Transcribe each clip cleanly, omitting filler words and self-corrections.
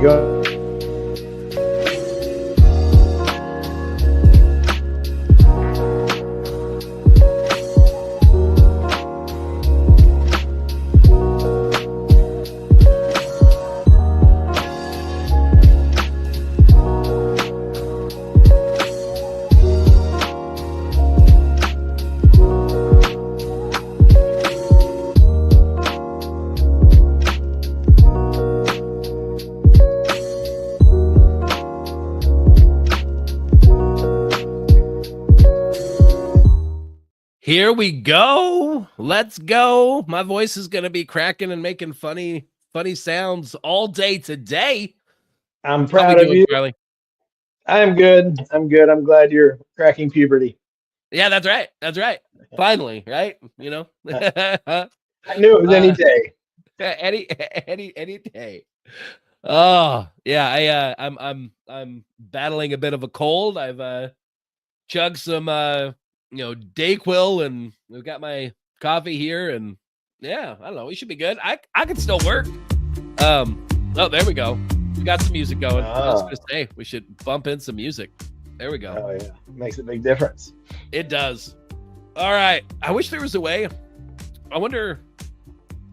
go. Here we go. Let's go. My voice is going to be cracking and making funny sounds all day today. I'm proud of you, Charlie. I'm good. I'm glad you're cracking puberty. Yeah, that's right. Finally, right? You know, I knew it was any day. Any day. Oh yeah, I'm battling a bit of a cold. I've chugged some Dayquil, and we've got my coffee here, and yeah, I don't know, we should be good. I can still work. Oh, there we go. We got some music going. I was gonna say we should bump in some music. There we go. Oh yeah, makes a big difference. It does. All right. I wish there was a way. I wonder. I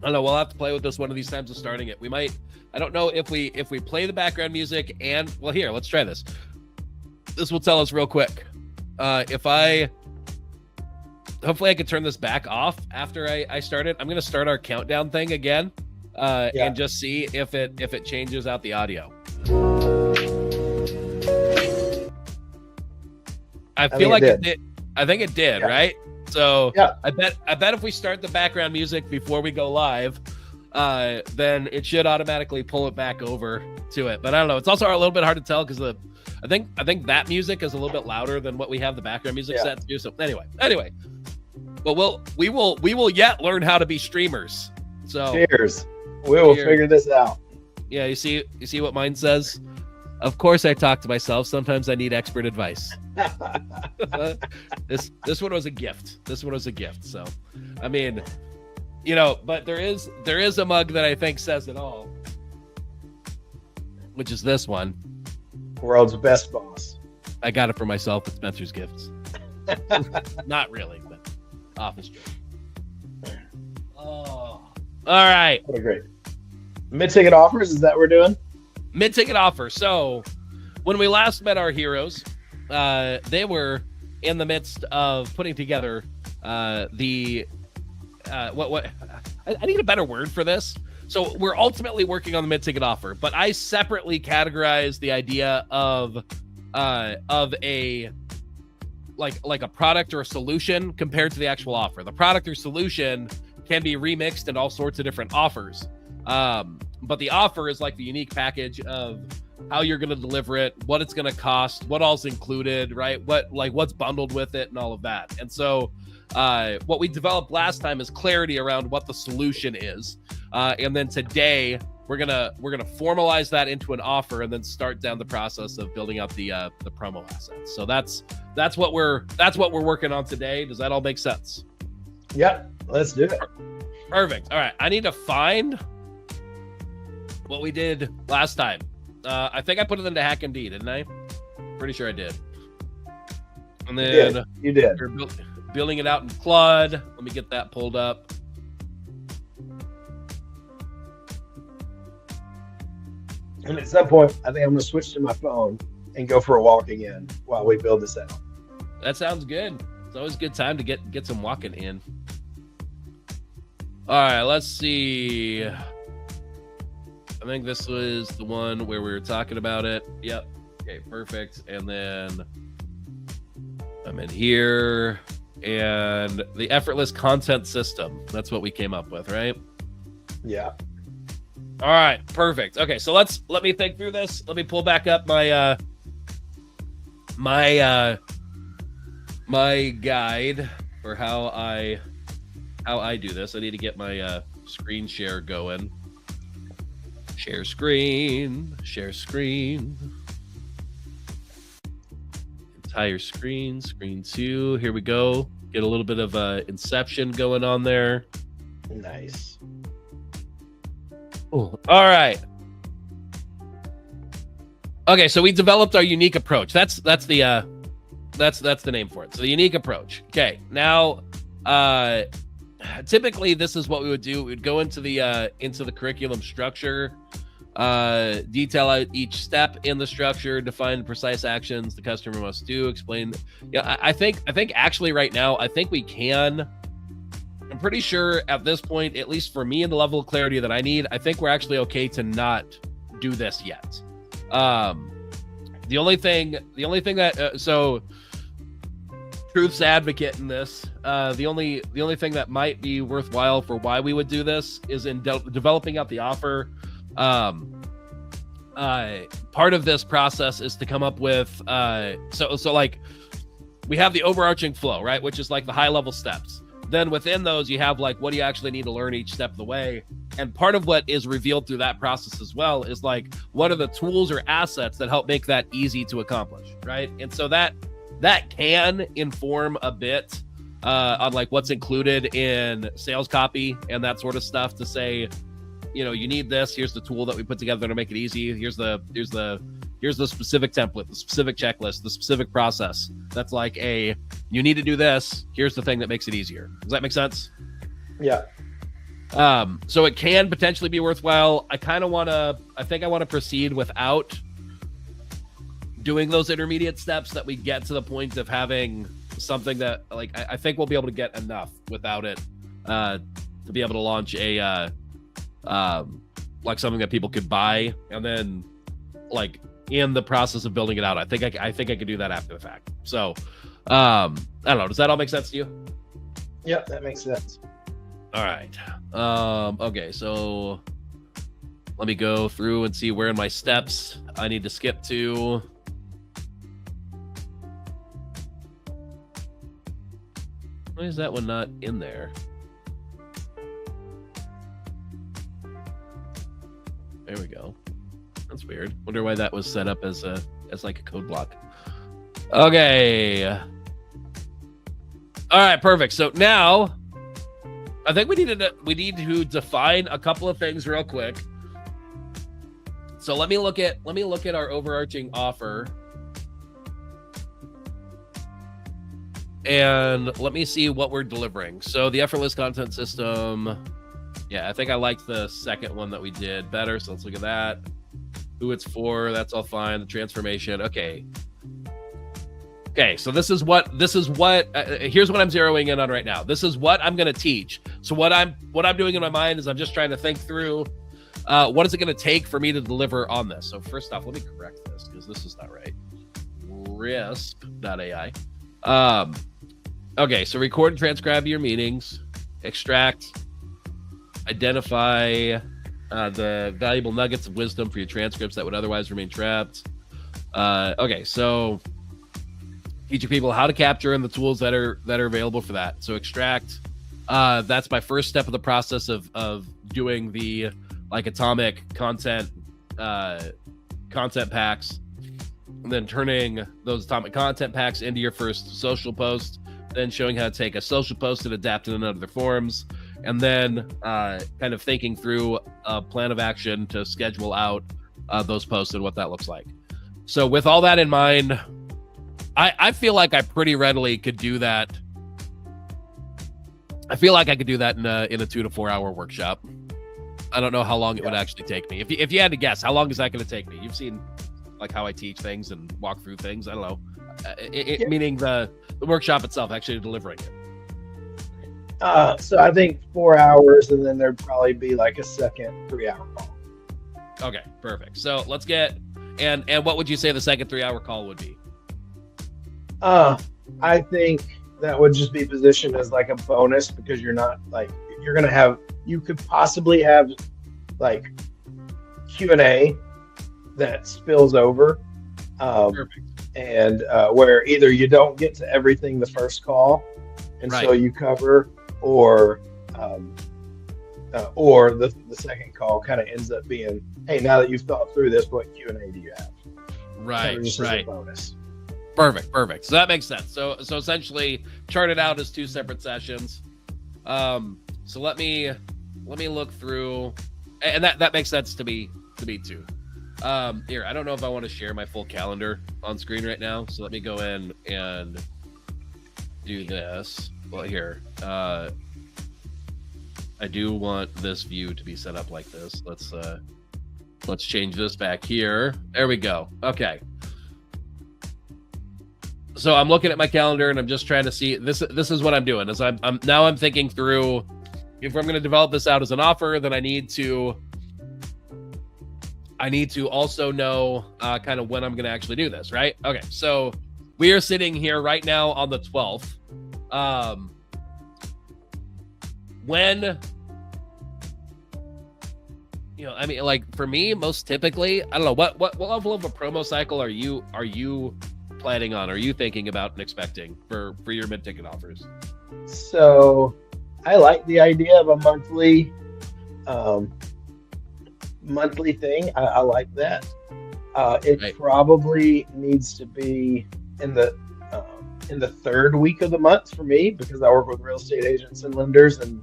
don't know. We'll have to play with this one of these times of starting it. We might. I don't know if we play the background music and well, here, let's try this. This will tell us real quick. Hopefully I could turn this back off after I start it. I'm going to start our countdown thing again and just see if it changes out the audio. I feel like it did. I think it did, right? So I bet if we start the background music before we go live, then it should automatically pull it back over to it. But I don't know. It's also a little bit hard to tell because I think that music is a little bit louder than what we have the background music set to. So anyway, but we will yet learn how to be streamers. So cheers. We will figure this out. Yeah, you see what mine says? Of course I talk to myself. Sometimes I need expert advice. This one was a gift. So, I mean, but there is a mug that I think says it all, which is this one. World's best boss. I got it for myself at Spencer's Gifts. Not really, but office joke. Oh, all right. What a great mid-ticket offers. Is that what we're doing? Mid-ticket offer. So when we last met our heroes, they were in the midst of putting together I need a better word for this. So we're ultimately working on the mid-ticket offer, but I separately categorize the idea of a like a product or a solution compared to the actual offer. The product or solution can be remixed in all sorts of different offers. But the offer is like the unique package of how you're going to deliver it, what it's going to cost, what all's included, right? What's bundled with it and all of that. And so what we developed last time is clarity around what the solution is. And then today we're going to formalize that into an offer and then start down the process of building out the promo assets. So that's what we're working on today. Does that all make sense? Yep. Let's do it. Perfect. All right. I need to find what we did last time. I think I put it into Hack and D, didn't I? Pretty sure I did. And then you did. We're building it out in Claude. Let me get that pulled up. And at some point, I think I'm going to switch to my phone and go for a walk again while we build this out. That sounds good. It's always a good time to get some walking in. All right, let's see. I think this was the one where we were talking about it. Yep. Okay, perfect. And then I'm in here. And the effortless content system. That's what we came up with, right? Yeah. All right, perfect. Okay, so let me think through this. Let me pull back up my my guide for how I do this. I need to get my screen share going. Share screen. Entire screen 2. Here we go. Get a little bit of inception going on there. Nice. Ooh. All right. Okay, so we developed our unique approach. That's the name for it. So the unique approach. Okay, now typically this is what we would do. We would go into the curriculum structure, detail out each step in the structure, define precise actions the customer must do, explain. Yeah, I think actually right now, I think we can. I'm pretty sure at this point, at least for me and the level of clarity that I need, I think we're actually okay to not do this yet. The only thing that so truth's advocate in this, the only thing that might be worthwhile for why we would do this is in developing out the offer. Part of this process is to come up with so like we have the overarching flow, right, which is like the high level steps. Then within those, you have like what do you actually need to learn each step of the way. And part of what is revealed through that process as well is like what are the tools or assets that help make that easy to accomplish, right? And so that can inform a bit on like what's included in sales copy and that sort of stuff to say, you know, you need this. Here's the tool that we put together to make it easy. Here's the specific template, the specific checklist, the specific process. That's like you need to do this. Here's the thing that makes it easier. Does that make sense? Yeah. So it can potentially be worthwhile. I think I want to proceed without doing those intermediate steps that we get to the point of having something that like, I think we'll be able to get enough without it, to be able to launch like something that people could buy. And then like in the process of building it out, I think I could do that after the fact. So, I don't know. Does that all make sense to you? Yeah, that makes sense. All right. Okay, so let me go through and see where in my steps I need to skip to. Why is that one not in there? There we go. That's weird. Wonder why that was set up as like a code block. Okay. All right, perfect. So now I think we need to define a couple of things real quick. So let me look at our overarching offer. And let me see what we're delivering. So the effortless content system. Yeah, I think I liked the second one that we did better. So let's look at that. Who it's for, that's all fine. The transformation. Okay, so this is what here's what I'm zeroing in on right now. This is what I'm going to teach. So what I'm doing in my mind is I'm just trying to think through what is it going to take for me to deliver on this. So first off, let me correct this because this is not right. Risp.ai. Okay, so record and transcribe your meetings, extract, identify the valuable nuggets of wisdom for your transcripts that would otherwise remain trapped. Okay, so teaching people how to capture and the tools that are available for that. So extract, that's my first step of the process of doing the like atomic content packs, and then turning those atomic content packs into your first social post, then showing how to take a social post and adapt it in other forms, and then kind of thinking through a plan of action to schedule out those posts and what that looks like. So with all that in mind, I feel like I pretty readily could do that. I feel like I could do that in a 2 to 4 hour workshop. I don't know how long it would actually take me. If you had to guess, how long is that going to take me? You've seen like how I teach things and walk through things. I don't know. Meaning the workshop itself, actually delivering it. So I think 4 hours, and then there'd probably be like a second 3 hour call. Okay, perfect. So let's get and what would you say the second 3 hour call would be? I think that would just be positioned as like a bonus because you're not like you could possibly have like Q&A that spills over. Perfect. And where either you don't get to everything the first call, and so you cover, or the second call kind of ends up being, hey, now that you've thought through this, what Q&A do you have? Right, just as a bonus. Perfect. So that makes sense. So essentially, chart it out as 2 separate sessions. So let me look through, and that makes sense to me too. Here, I don't know if I want to share my full calendar on screen right now, so let me go in and do this. Well, here, I do want this view to be set up like this. Let's change this back here. There we go. Okay. So I'm looking at my calendar and I'm just trying to see this is what I'm doing. Is I'm thinking through, if I'm going to develop this out as an offer, then I need to also know kind of when I'm going to actually do this, right? Okay. So we are sitting here right now on the 12th. When, you know, I mean, like for me, most typically, I don't know what level of a promo cycle are you planning on? Are you thinking about and expecting for your mid-ticket offers? So I like the idea of a monthly thing. I like that. It Right. probably needs to be in the third week of the month for me, because I work with real estate agents and lenders, and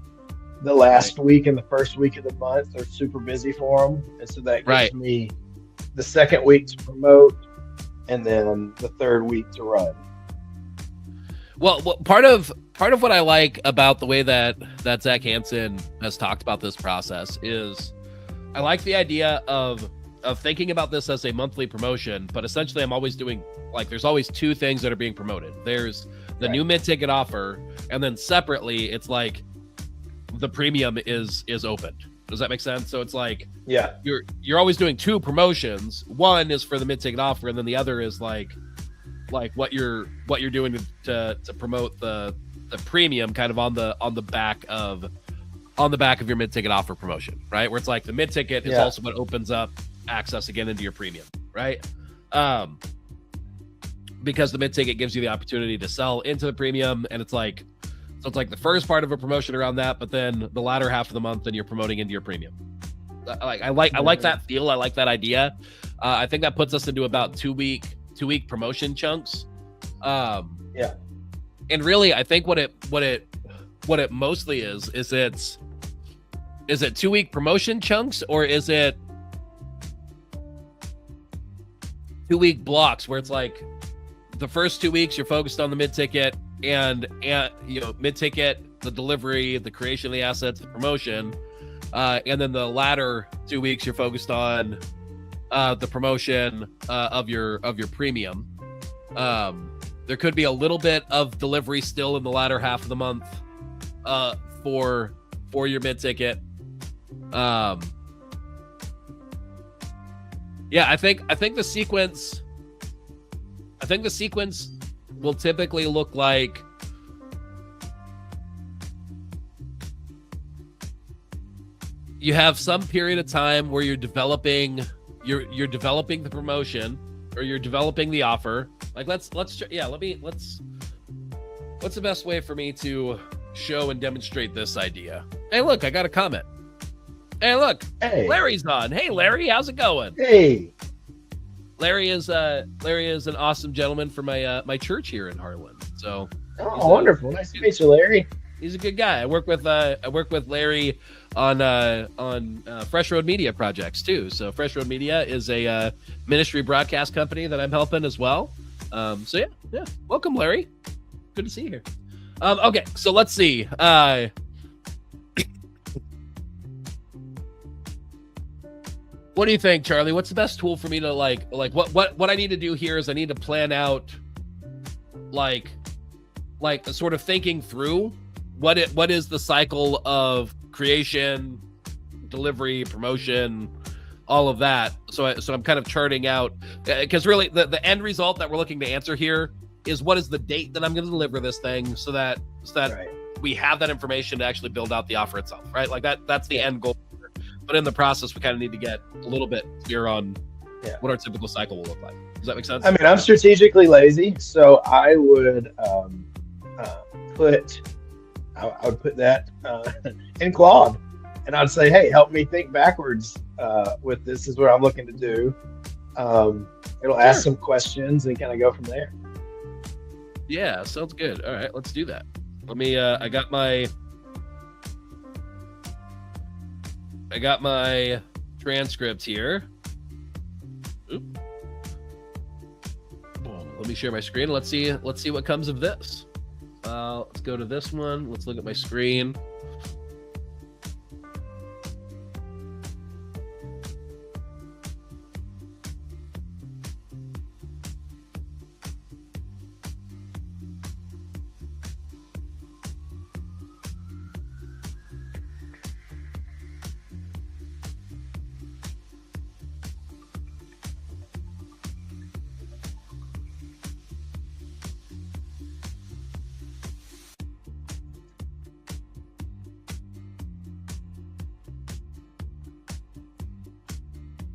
the last week and the first week of the month are super busy for them, and so that gives me the second week to promote and then the third week to run. Well, part of what I like about the way that Zach Hansen has talked about this process is I like the idea of thinking about this as a monthly promotion, but essentially I'm always doing, like, there's always two things that are being promoted. There's the new mid-ticket offer, and then separately it's like the premium is opened. Does that make sense? So it's like, yeah, you're always doing two promotions. One is for the mid-ticket offer, and then the other is like what you're doing to promote the premium kind of on the back of your mid-ticket offer promotion, right? Where it's like the mid-ticket is also what opens up access again into your premium, right? Because the mid-ticket gives you the opportunity to sell into the premium, and it's like the first part of a promotion around that, but then the latter half of the month, then you're promoting into your premium. I like that feel. I like that idea. I think that puts us into about two week promotion chunks. Yeah. And really, I think what it mostly is it 2 week promotion chunks, or is it 2 week blocks where it's like the first 2 weeks you're focused on the mid-ticket and you know, mid-ticket, the delivery, the creation of the assets, the promotion, and then the latter 2 weeks you're focused on the promotion of your premium. There could be a little bit of delivery still in the latter half of the month for your mid-ticket. Yeah, I think the sequence will typically look like you have some period of time where you're developing the promotion, or you're developing the offer. Like what's the best way for me to show and demonstrate this idea? Hey, look, I got a comment. Hey, look, Larry's on. Hey, Larry, how's it going? Hey. Larry is an awesome gentleman for my church here in Harlan. So, wonderful! Nice to meet you, Larry. He's a good guy. I work with Larry on Fresh Road Media projects too. So Fresh Road Media is a ministry broadcast company that I'm helping as well. So yeah. Welcome, Larry. Good to see you here. Okay, so let's see. What do you think, Charlie? What's the best tool for me to like what I need to do here is I need to plan out like sort of thinking through what is the cycle of creation, delivery, promotion, all of that. So I'm kind of charting out, because really the end result that we're looking to answer here is what is the date that I'm going to deliver this thing, so that we have that information to actually build out the offer itself, right? Like that's the end goal. But in the process, we kind of need to get a little bit clear on what our typical cycle will look like. Does that make sense? I mean, I'm strategically lazy, so I would put that in Claude, and I'd say, hey, help me think backwards with this. This is what I'm looking to do. It'll ask some questions and kind of go from there. Yeah, sounds good. All right, let's do that. Let me. I got my transcript here. let me share my screen. Let's see what comes of this. Let's go to this one. Let's look at my screen.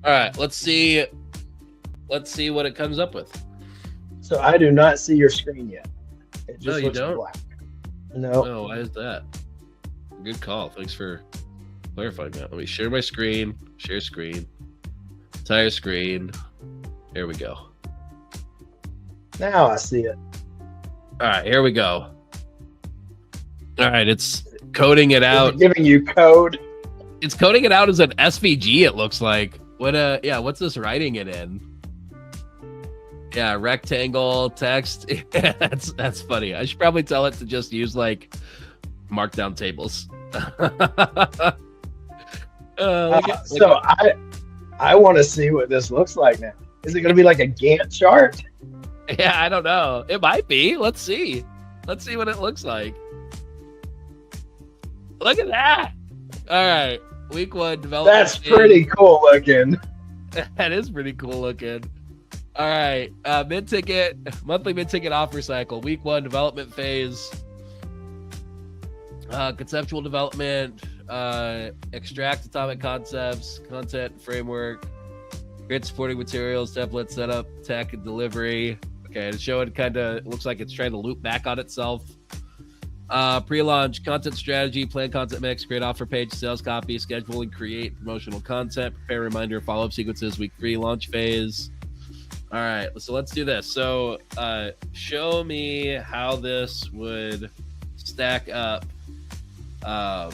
All right, let's see what it comes up with. So I do not see your screen yet. It just you looks don't? black. No. Oh, why is that? Good call. Thanks for clarifying that. Let me share my screen. Share screen. Entire screen. There we go. Now I see it. All right, here we go. All right, it's coding it out. Is it giving you code? It's coding it out as an SVG, it looks like. What's this writing it in? Yeah, rectangle text. That's funny. I should probably tell it to just use like markdown tables. I want to see what this looks like now. Is it going to be like a Gantt chart? Yeah, I don't know. It might be. Let's see. Let's see what it looks like. Look at that. All right. Week 1 development. That's pretty cool looking. That is pretty cool looking. All right. MidTicket, monthly MidTicket offer cycle. Week 1 development phase. Conceptual development. Extract atomic concepts. Content framework. Create supporting materials. Template setup. Tech and delivery. Okay. To show it looks like it's trying to loop back on itself. Pre-launch content strategy, plan content mix, create offer page, sales copy, schedule and create promotional content, prepare reminder, follow-up sequences, week 3 launch phase. All right, so let's do this. So show me how this would stack up. Show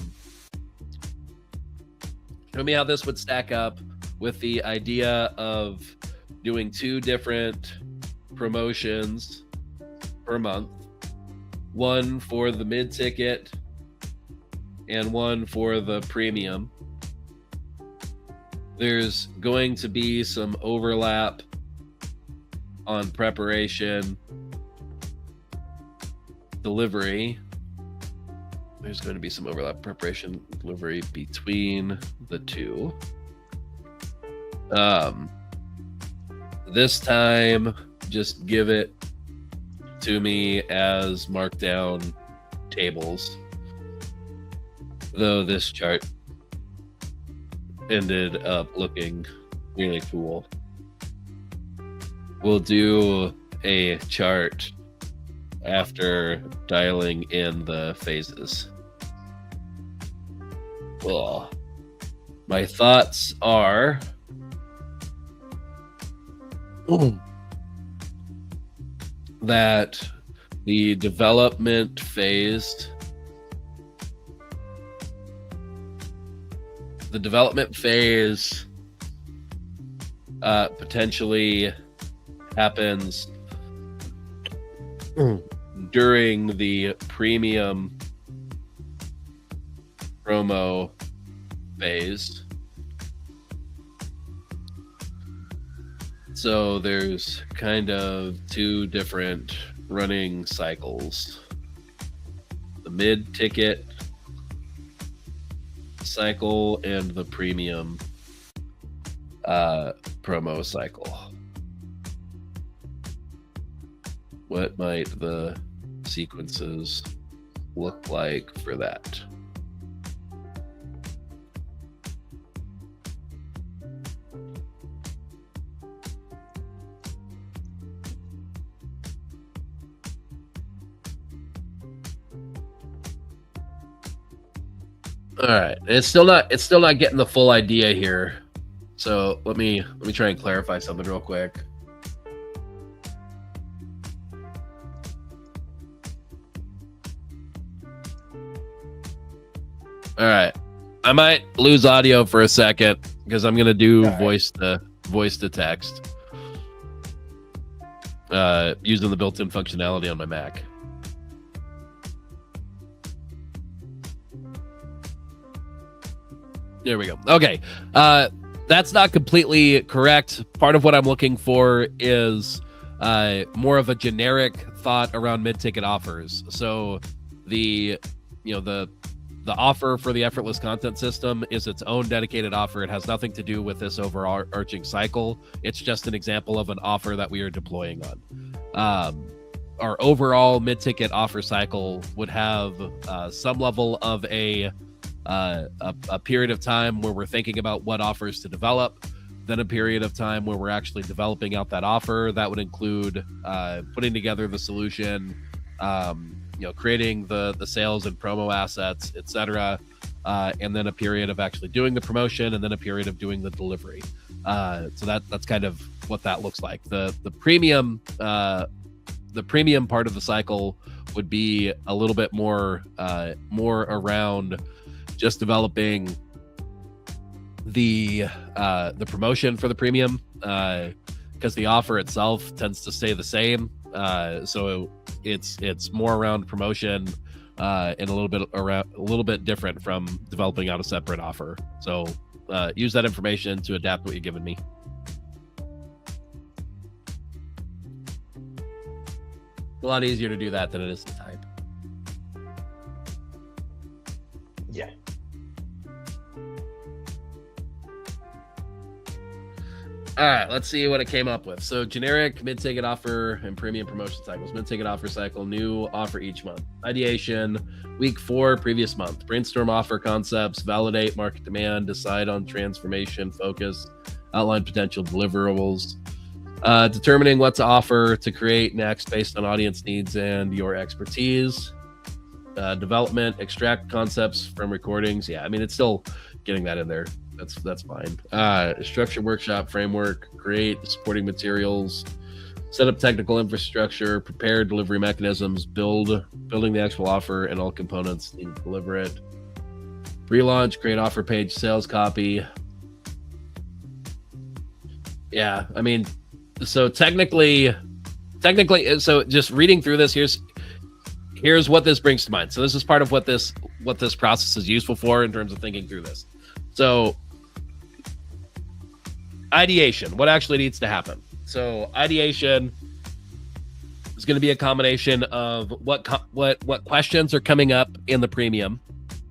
me how this would stack up with the idea of doing 2 different promotions per month. One for the mid-ticket and one for the premium. There's going to be some overlap on preparation, delivery. There's going to be some overlap preparation, delivery between the 2. This time, just give it to me as markdown tables, though this chart ended up looking really cool. We'll do a chart after dialing in the phases. Well, my thoughts are that the development phase potentially happens during the premium promo phase. So there's kind of 2 different running cycles. The mid-ticket cycle and the premium promo cycle. What might the sequences look like for that? All right, it's still not getting the full idea here. So let me try and clarify something real quick. All right, I might lose audio for a second because I'm gonna do voice to text. using the built-in functionality on my Mac. There we go. Okay. That's not completely correct. Part of what I'm looking for is more of a generic thought around mid-ticket offers. So the offer for the effortless content system is its own dedicated offer. It has nothing to do with this overarching cycle. It's just an example of an offer that we are deploying on. Our overall mid-ticket offer cycle would have some level of a period of time where we're thinking about what offers to develop, then a period of time where we're actually developing out that offer. That would include putting together the solution, creating the sales and promo assets, etc., and then a period of actually doing the promotion, and then a period of doing the delivery. So that's kind of what that looks like. The premium part of the cycle would be a little bit more around just developing the promotion for the premium, because the offer itself tends to stay the same. So it's more around promotion and a little bit different from developing out a separate offer. So use that information to adapt what you're giving me. A lot easier to do that than it is to type. Yeah. All right, let's see what it came up with. So generic mid-ticket offer and premium promotion cycles. Mid-ticket offer cycle, new offer each month. Ideation, week 4, previous month. Brainstorm offer concepts, validate market demand, decide on transformation, focus, outline potential deliverables. Determining what to offer to create next based on audience needs and your expertise. Development, extract concepts from recordings. Yeah, I mean, it's still getting that in there. That's fine. Structure workshop framework, create supporting materials, set up technical infrastructure, prepare delivery mechanisms, building the actual offer and all components needed to deliver it. Pre-launch, create offer page, sales copy. Yeah, I mean, so technically, so just reading through this, here's what this brings to mind. So this is part of what this process is useful for in terms of thinking through this. So ideation, what actually needs to happen? So ideation is going to be a combination of what questions are coming up in the premium,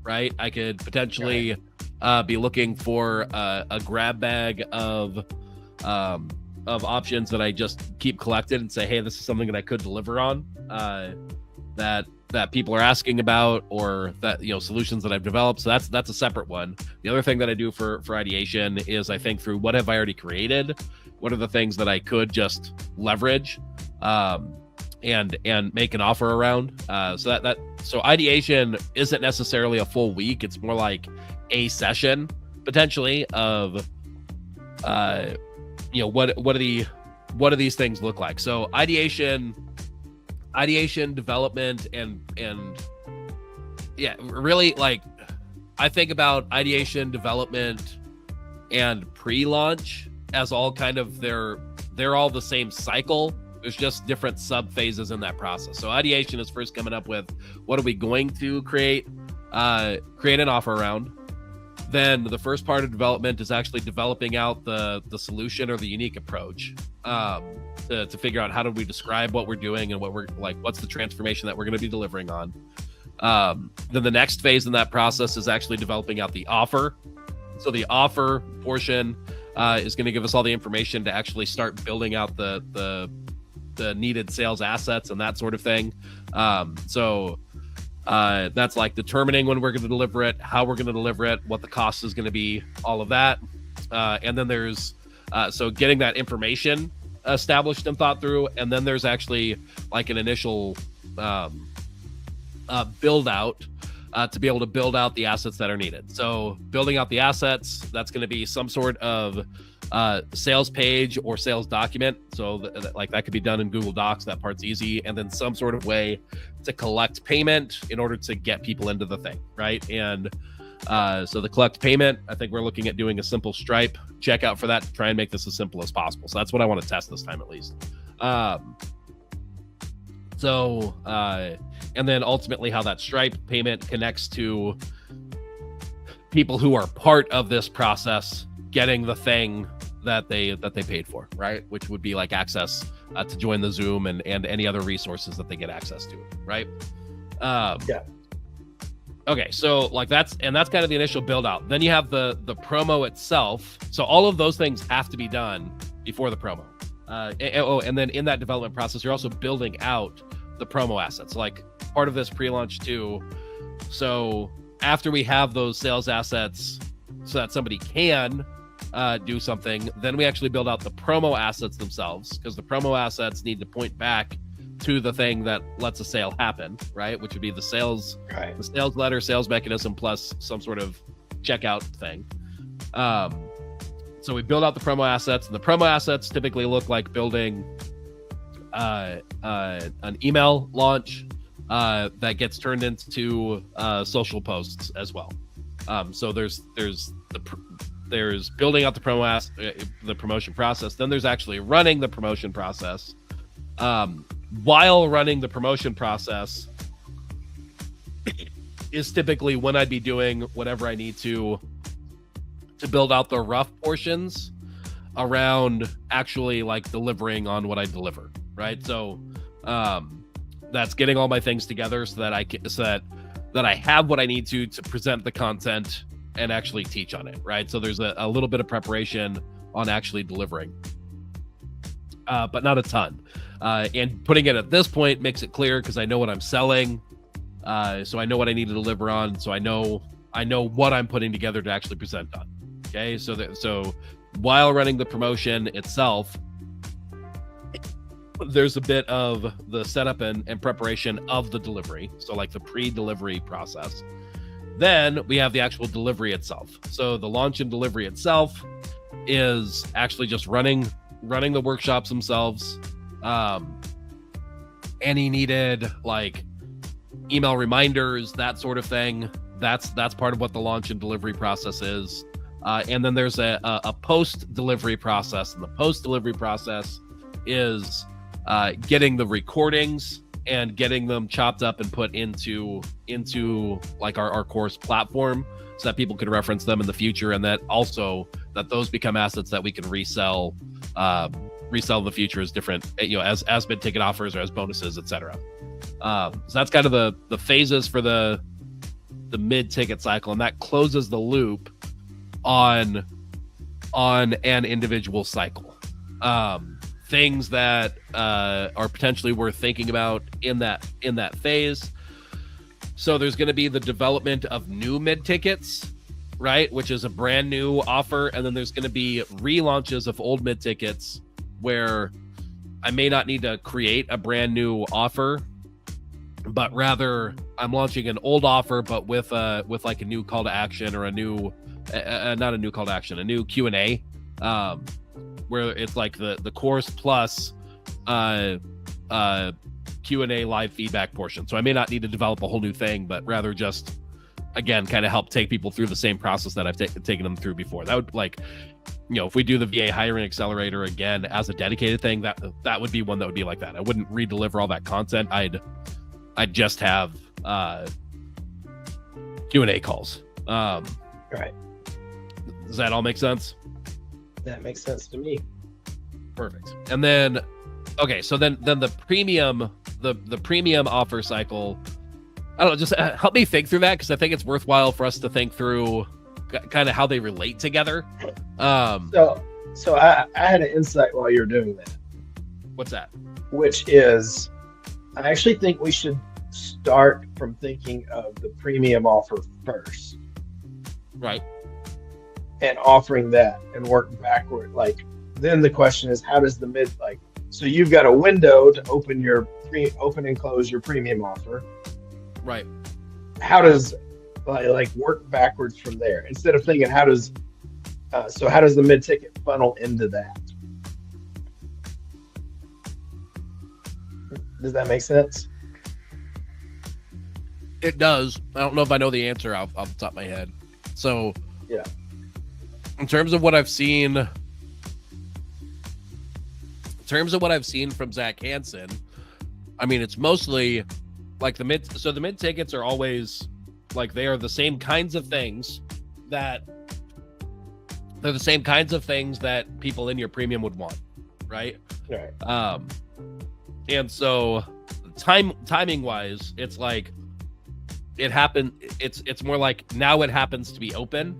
right? I could potentially be looking for a grab bag of options that I just keep collected and say, hey, this is something that I could deliver on, that people are asking about, or that, solutions that I've developed. So that's a separate one. The other thing that I do for ideation is I think through what have I already created, what are the things that I could just leverage and make an offer around. So ideation isn't necessarily a full week. It's more like a session potentially of what do these things look like? So ideation, development, and yeah, really, like, I think about ideation, development, and pre-launch as all kind of they're all the same cycle. There's just different sub phases in that process. So ideation is first coming up with what are we going to create an offer around. Then the first part of development is actually developing out the solution or the unique approach to figure out how do we describe what we're doing and what's the transformation that we're going to be delivering on. Then the next phase in that process is actually developing out the offer. So the offer portion is going to give us all the information to actually start building out the needed sales assets and that sort of thing. So that's like determining when we're going to deliver it, how we're going to deliver it, what the cost is going to be, all of that. And then there's so getting that information established and thought through. And then there's actually like an initial build out to be able to build out the assets that are needed. So building out the assets, that's going to be some sort of sales page or sales document. So that could be done in Google Docs. That part's easy. And then some sort of way to collect payment in order to get people into the thing, right? And so the collect payment, I think we're looking at doing a simple Stripe checkout for that to try and make this as simple as possible. So that's what I want to test this time, at least. And then ultimately how that Stripe payment connects to people who are part of this process getting the thing that they paid for, right? Which would be like access to join the Zoom and any other resources that they get access to, right? Yeah. Okay, so like that's kind of the initial build out. Then you have the promo itself. So all of those things have to be done before the promo. And then in that development process, you're also building out the promo assets, like part of this pre-launch too. So after we have those sales assets so that somebody can do something, then we actually build out the promo assets themselves, because the promo assets need to point back to the thing that lets a sale happen, right? Which would be the sales, the sales letter, sales mechanism, plus some sort of checkout thing. So we build out the promo assets, and the promo assets typically look like building an email launch that gets turned into social posts as well. So there's building out the promotion process. Then there's actually running the promotion process. While running the promotion process is typically when I'd be doing whatever I need to build out the rough portions around actually like delivering on what I deliver, right? So that's getting all my things together so that I have what I need to present the content and actually teach on it, right? So there's a little bit of preparation on actually delivering, but not a ton. And putting it at this point makes it clear because I know what I'm selling, so I know what I need to deliver on. So I know what I'm putting together to actually present on. Okay, so while running the promotion itself, there's a bit of the setup and preparation of the delivery. So like the pre-delivery process. Then we have the actual delivery itself. So the launch and delivery itself is actually just running the workshops themselves. Any needed like email reminders, that sort of thing. That's part of what the launch and delivery process is. And then there's a post-delivery process, and the post-delivery process is getting the recordings and getting them chopped up and put into like our course platform so that people can reference them in the future, and that those become assets that we can resell in the future as different, as MidTicket offers or as bonuses, etc. So that's kind of the phases for the MidTicket cycle, and that closes the loop on an individual cycle. Things that are potentially worth thinking about in that phase. So there's going to be the development of new MidTickets, right, which is a brand new offer, and then there's going to be relaunches of old MidTickets where I may not need to create a brand new offer, but rather I'm launching an old offer, but with like a new call to action, or a new Q&A, where it's like the course plus Q&A live feedback portion. So I may not need to develop a whole new thing, but rather just, again, kind of help take people through the same process that I've taken them through before. That would, like, if we do the VA hiring accelerator again as a dedicated thing, that would be one that would be like that. I wouldn't redeliver all that content. I'd just have Q&A calls. Right. Does that all make sense? That makes sense to me. Perfect. And then, okay, so then the premium offer cycle, I don't know, just help me think through that, because I think it's worthwhile for us to think through kind of how they relate together. So I had an insight while you were doing that. What's that? Which is, I actually think we should start from thinking of the premium offer first. Right. And offering that and work backward. Like, then the question is, how does the so you've got a window to open and close your premium offer. Right. How does like work backwards from there, instead of thinking how does the MidTicket funnel into that? Does that make sense? It does. I don't know if I know the answer off the top of my head. So yeah, in terms of what I've seen terms of what I've seen from Zach Hansen, I mean, it's mostly like the mid tickets are always like, they are the same kinds of things that people in your premium would want, right? Right. And so timing wise, it's like it happened. It's more like now it happens to be open.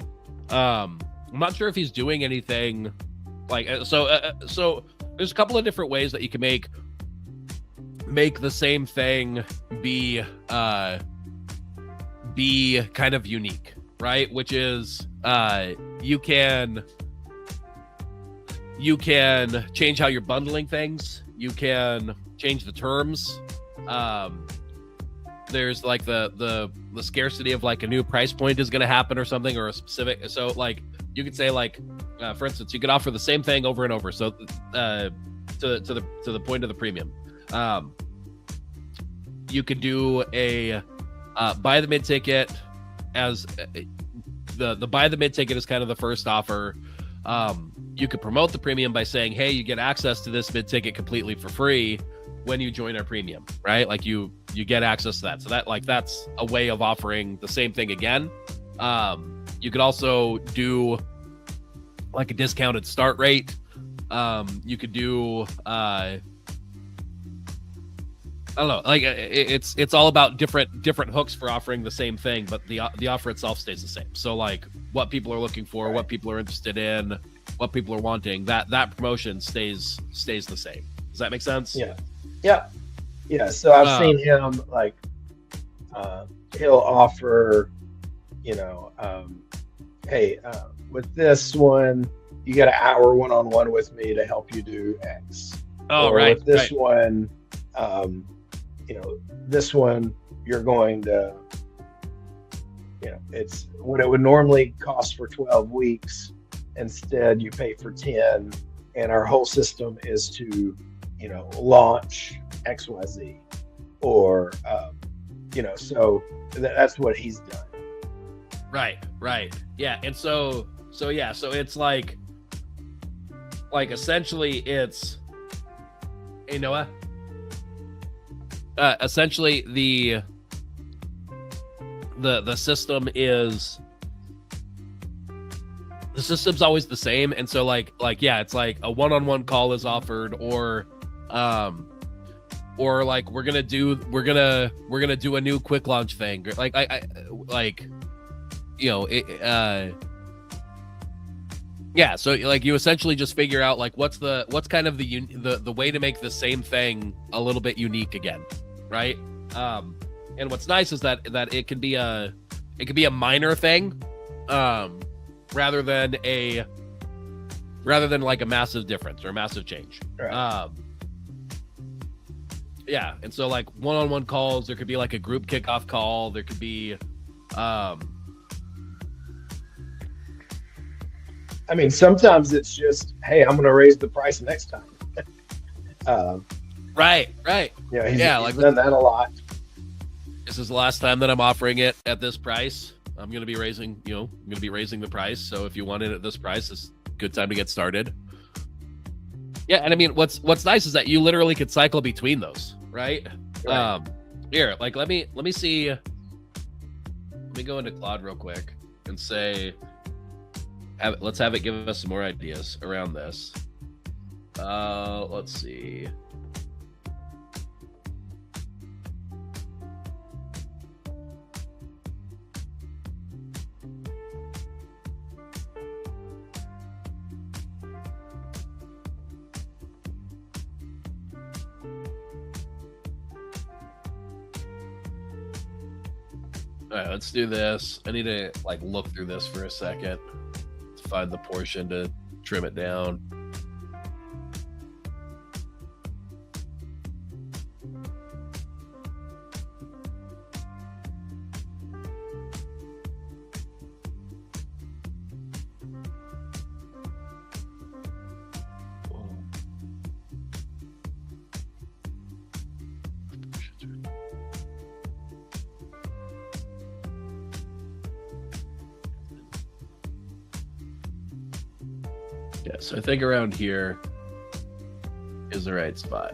I'm not sure if he's doing anything like so there's a couple of different ways that you can make the same thing be kind of unique, right? Which is you can change how you're bundling things. You can change the terms. There's like the scarcity of like a new price point is going to happen or something, or a specific. So like you could say like, for instance, you could offer the same thing over and over. So to the point of the premium, you could do a buy the mid ticket as the buy the mid ticket is kind of the first offer. You could promote the premium by saying, hey, you get access to this mid ticket completely for free when you join our premium, right? Like you get access to that. So that, like, that's a way of offering the same thing again. You could also do like a discounted start rate. You could do I don't know, like it's all about different hooks for offering the same thing, but the offer itself stays the same. So like what people are looking for, what people are interested in, what people are wanting, that promotion stays the same. Does that make sense? Yeah. So I've seen him like he'll offer, hey, with this one, you get an hour one-on-one with me to help you do X. Oh, or right. With this one, this one you're going to, it's what it would normally cost for 12 weeks. Instead, you pay for 10, and our whole system is to, launch XYZ, or, so that's what he's done. Right. Yeah. And so it's like essentially it's, hey, Noah, essentially the system's always the same. And so like, yeah, it's like a one-on-one call is offered, or like we're gonna do a new quick launch thing. Yeah. So like you essentially just figure out like what's kind of the way to make the same thing a little bit unique again, right? And what's nice is that it can be a minor thing, rather than like a massive difference or a massive change. Right. Yeah. And so like one-on-one calls, there could be like a group kickoff call. There could be, I mean, sometimes it's just, hey, I'm going to raise the price next time. Right. Yeah, he's done that a lot. This is the last time that I'm offering it at this price. I'm going to be raising the price. So if you want it at this price, it's a good time to get started. Yeah. And I mean, what's nice is that you literally could cycle between those, right? Here, like, let me see. Let me go into Claude real quick and say, let's have it give us some more ideas around this. Let's see. All right, let's do this. I need to like look through this for a second to find the portion to trim it down. Yeah, so I think around here, is the right spot.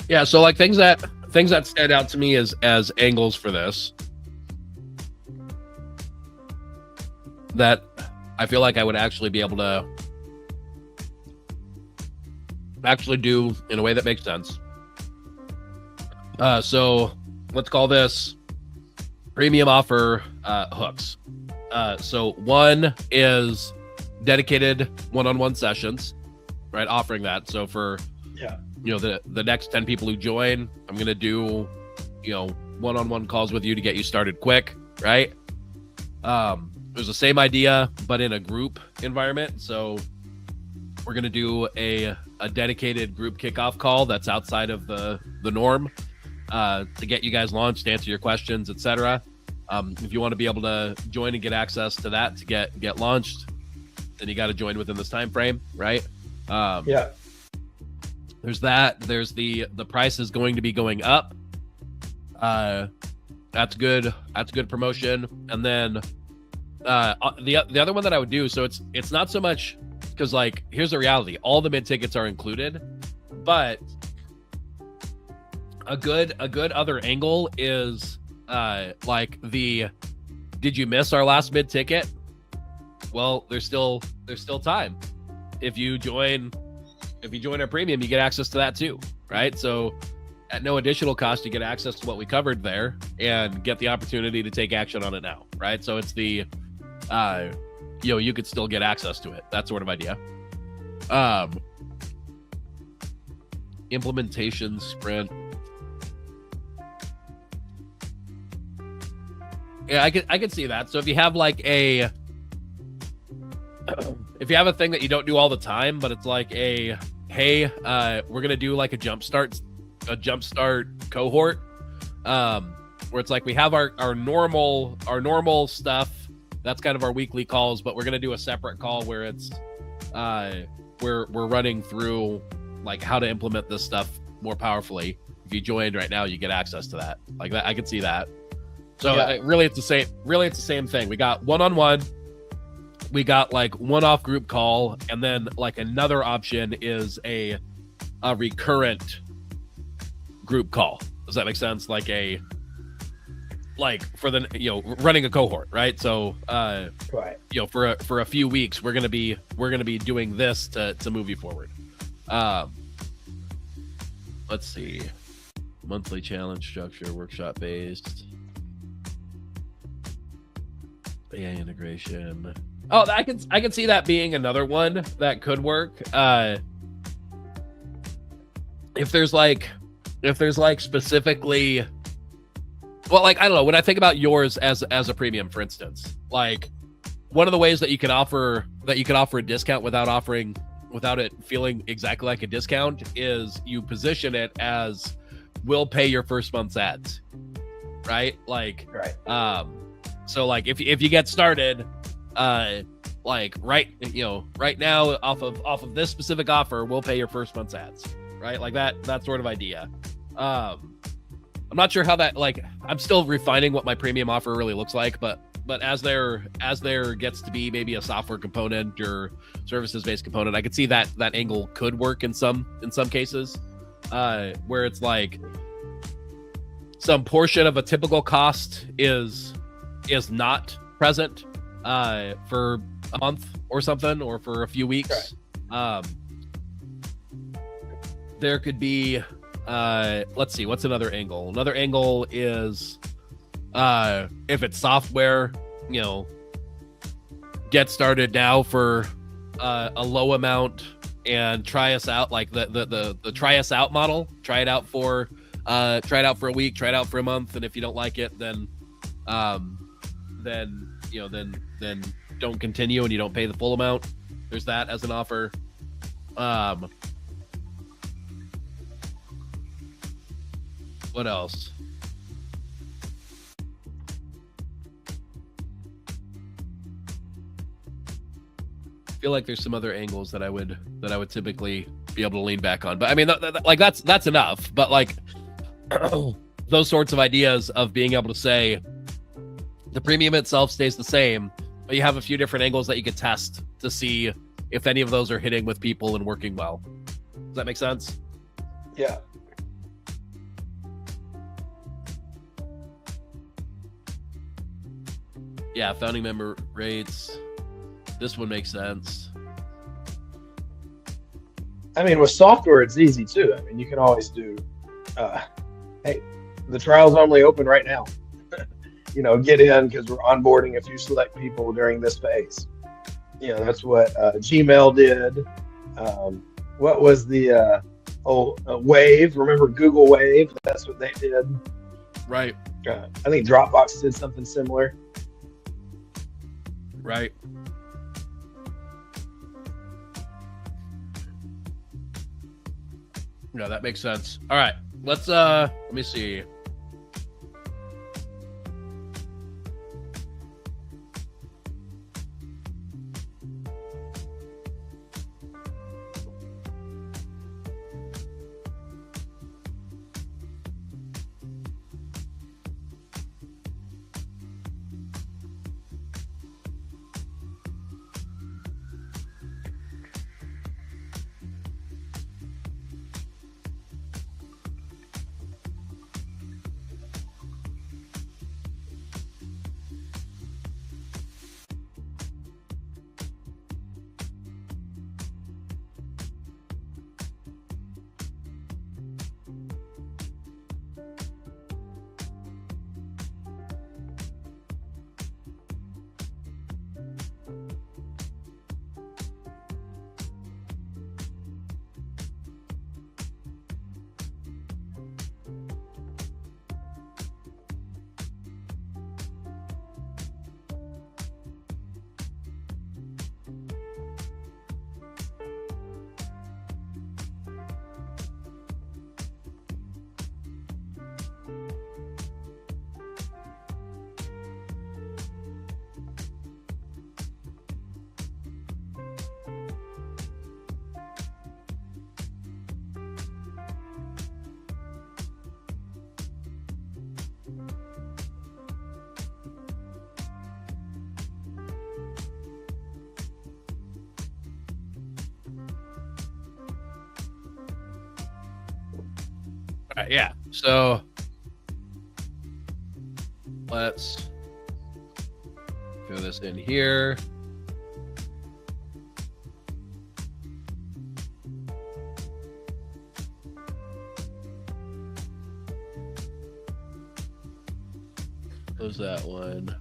Yeah, so like things that stand out to me as angles for this that I feel like I would actually be able to actually do in a way that makes sense. So let's call this premium offer hooks. So one is dedicated one-on-one sessions, right? Offering that. So for the next 10 people who join, I'm going to do, one-on-one calls with you to get you started quick, right? It was the same idea, but in a group environment. So we're going to do a dedicated group kickoff call that's outside of the norm to get you guys launched, answer your questions, etc. If you want to be able to join and get access to that to get launched, then you got to join within this time frame, right? There's that. There's the price is going to be going up. That's good. That's good promotion. And then the other one that I would do. So it's not so much because like here's the reality. All the mid tickets are included, but a good other angle is like did you miss our last mid ticket? Well, there's still time. If you join our premium, you get access to that too, right? So at no additional cost, you get access to what we covered there and get the opportunity to take action on it now, right? So it's the, you could still get access to it. That sort of idea. Implementation sprint. Yeah, I could see that. So if you have like if you have a thing that you don't do all the time, but it's like hey, we're going to do like a jumpstart cohort, where it's like we have our normal stuff. That's kind of our weekly calls, but we're going to do a separate call where it's, we're running through like how to implement this stuff more powerfully. If you joined right now, you get access to that. Like that, I could see that. So really it's the same thing. We got one-on-one. We got like one-off group call, and then like another option is a recurrent group call. Does that make sense? Like for the running a cohort, right? So right. For a few weeks, we're gonna be doing this to move you forward. Let's see, monthly challenge structure, workshop based, AI integration. Oh, I can see that being another one that could work. If there's like specifically, well, like I don't know, when I think about yours as a premium, for instance, like one of the ways that you can offer a discount without it feeling exactly like a discount is you position it as we'll pay your first month's ads, right? Like, right. So like if you get started, like right now off of this specific offer, we'll pay your first month's ads, right? Like that sort of idea. I'm not sure how that, like, I'm still refining what my premium offer really looks like, but as there gets to be maybe a software component or services based component, I could see that angle could work in some cases. where it's like some portion of a typical cost is not present for a month or something, or for a few weeks. Right. There could be, let's see, what's another angle? Another angle is if it's software, you know, get started now for a low amount and try us out, like the try us out model. Try it out for a week, try it out for a month, and if you don't like it, then don't continue and you don't pay the full amount. There's that as an offer. What else? I feel like there's some other angles that I would typically be able to lean back on, but I mean, that's enough. But like those sorts of ideas of being able to say the premium itself stays the same, but you have a few different angles that you could test to see if any of those are hitting with people and working well. Does that make sense? Yeah. Yeah, founding member rates. This one makes sense. I mean, with software, it's easy too. I mean, you can always do, hey, the trial's only open right now. You know, get in because we're onboarding a few select people during this phase. You know, that's what Gmail did. What was the Wave? Remember Google Wave? That's what they did. Right. I think Dropbox did something similar. Right. No, that makes sense. All right, let's let me see. Yeah, so let's throw this in here. Close that one.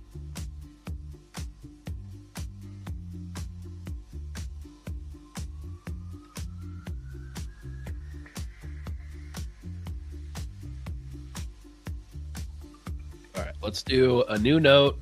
Let's do a new note.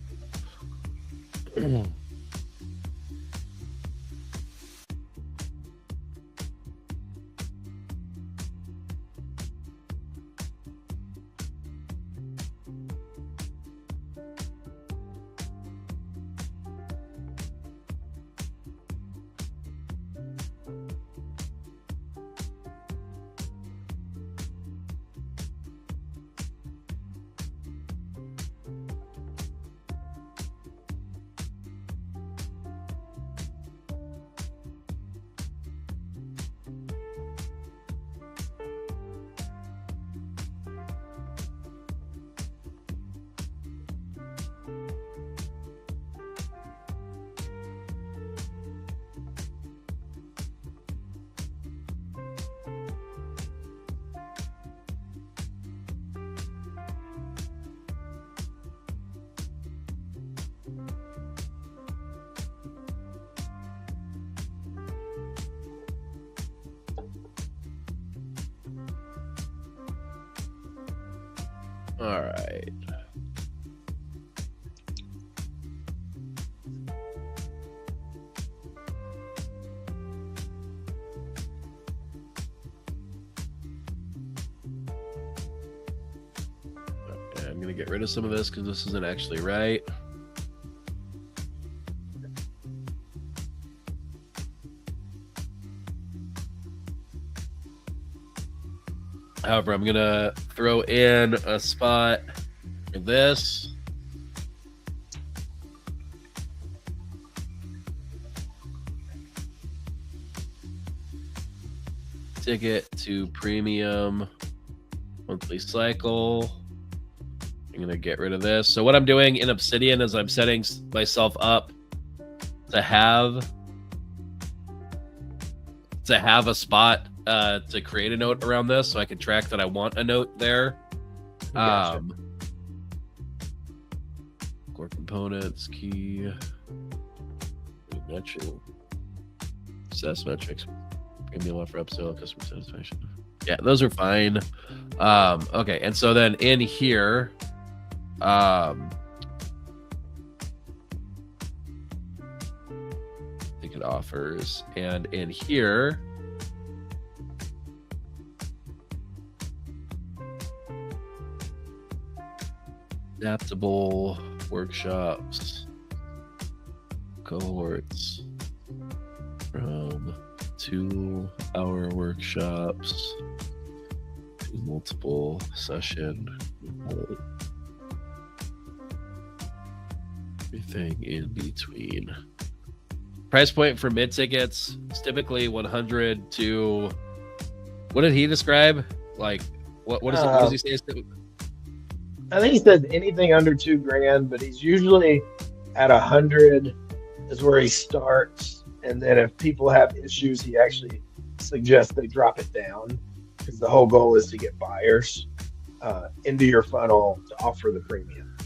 All right. Okay, I'm gonna get rid of some of this because this isn't actually right. However, I'm gonna throw in a spot for this. Ticket to premium monthly cycle. I'm gonna get rid of this. So what I'm doing in Obsidian is I'm setting myself up to have a spot to create a note around this, so I can track that I want a note there. Gotcha. Core components, key, matching, success metrics, premium offer, upsell, customer satisfaction. Yeah, those are fine. Okay, and so then in here, ticket offers, and in here, adaptable workshops, cohorts from 2-hour workshops to multiple session, everything in between. Price point for mid tickets is typically 100 to, what did he describe? Like, what does he say? I think he says anything under $2,000, but he's usually at 100 is where he starts. And then if people have issues, he actually suggests they drop it down, because the whole goal is to get buyers into your funnel to offer the premium.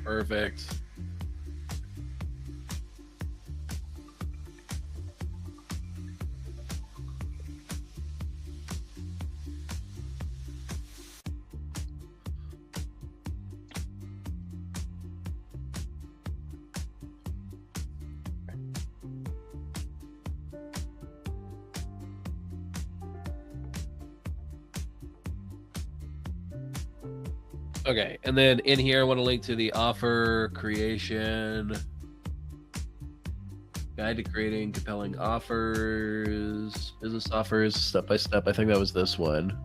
Perfect. Okay, and then in here, I want to link to the offer creation, guide to creating compelling offers, business offers, step by step. I think that was this one.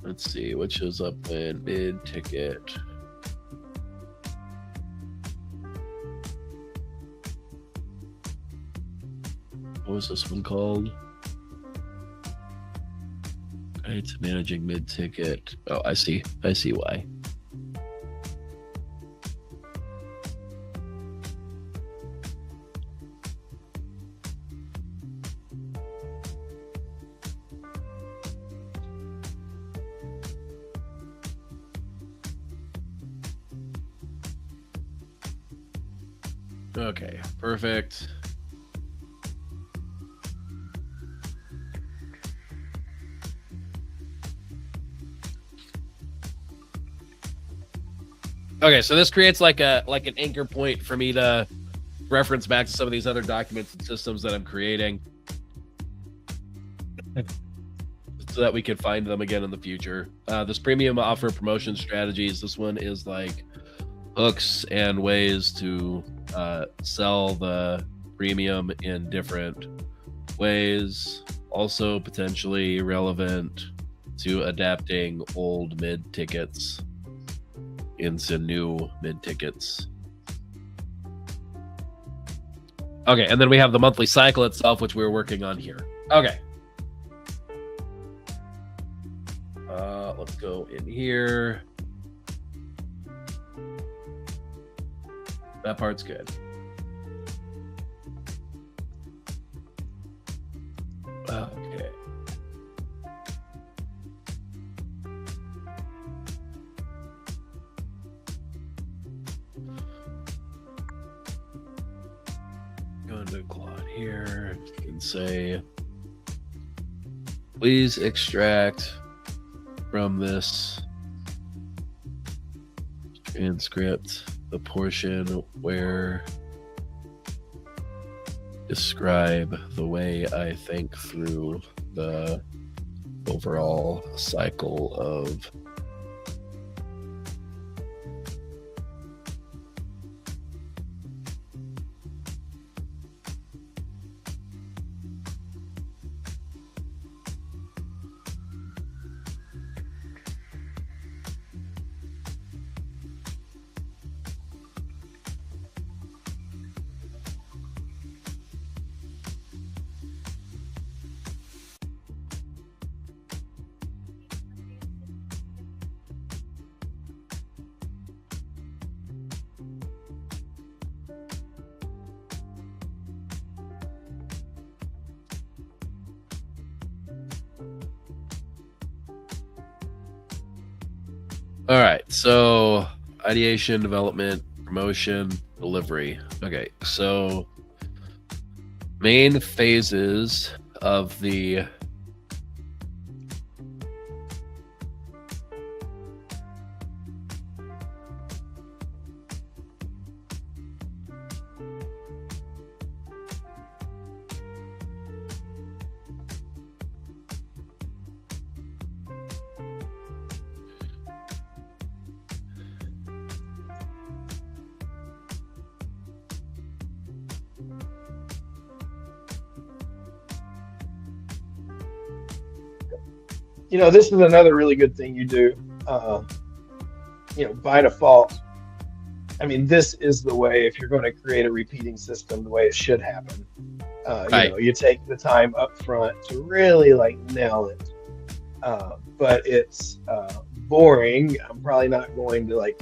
Let's see what shows up in MidTicket. What was this one called? Guide to managing MidTicket. Oh, I see why. Okay, perfect. Okay, so this creates like an anchor point for me to reference back to some of these other documents and systems that I'm creating, so that we can find them again in the future. This premium offer promotion strategies. This one is like hooks and ways to sell the premium in different ways. Also potentially relevant to adapting old mid tickets into new mid tickets. Okay, and then we have the monthly cycle itself, which we're working on here. Okay. Let's go in here. That part's good. into Claude here and say, please extract from this transcript the portion where describe the way I think through the overall cycle of all right, so ideation, development, promotion, delivery. Okay, so main phases of the this is another really good thing you do. By default, I mean, this is the way, if you're going to create a repeating system, the way it should happen. Right. You take the time up front to really nail it. But it's boring. I'm probably not going to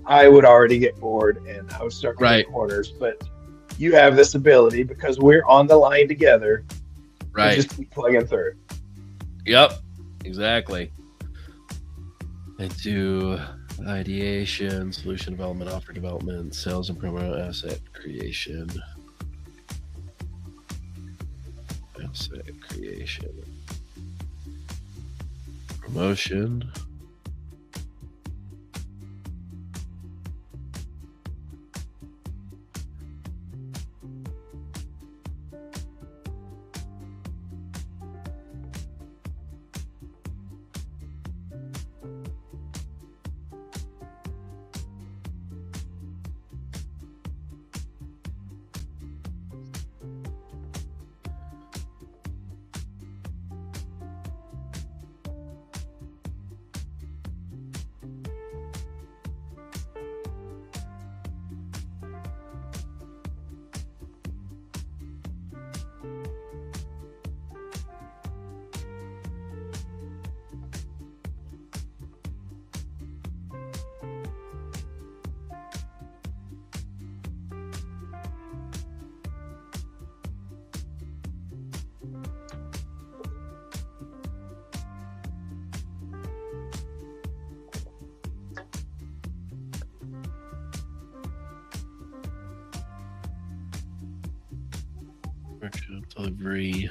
I would already get bored and I would start cutting corners, but you have this ability because we're on the line together. Right. Just keep plugging through. Yep. Exactly. Into ideation, solution development, offer development, sales and promo, asset creation. Asset creation. Promotion. Delivery.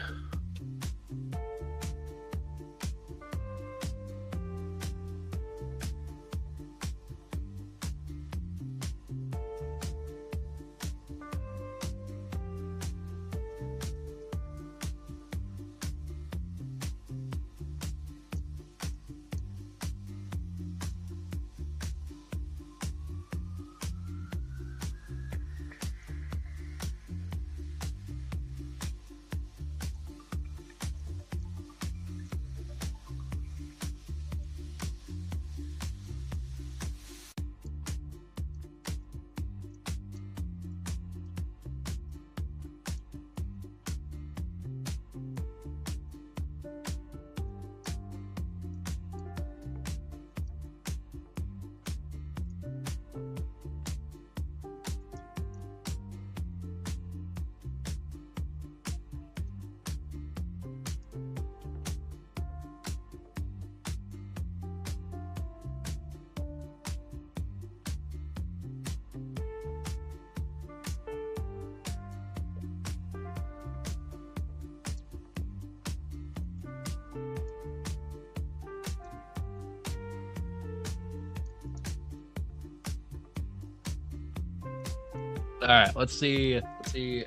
All right, let's see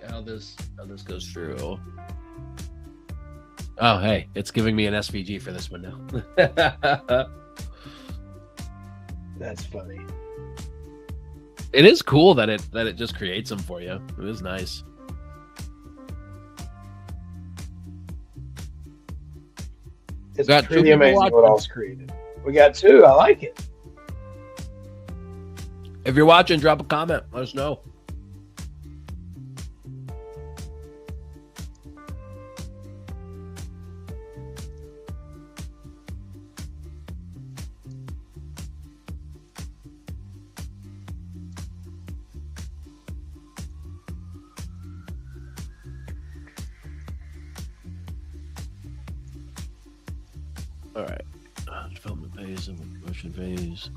how this goes through. Oh, hey, it's giving me an SVG for this one now. That's funny. It is cool that it just creates them for you. It is nice. It's Got two pretty people amazing watching. what all's created. We got two. I like it. If you're watching, drop a comment. Let us know. All right. Development phase and promotion phase.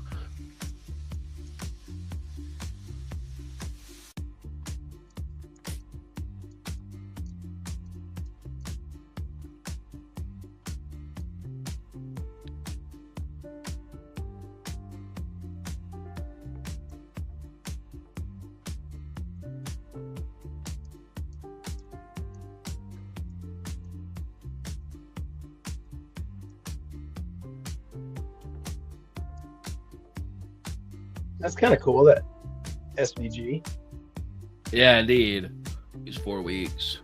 That's kind of cool. That SVG. Yeah, indeed. These 4 weeks.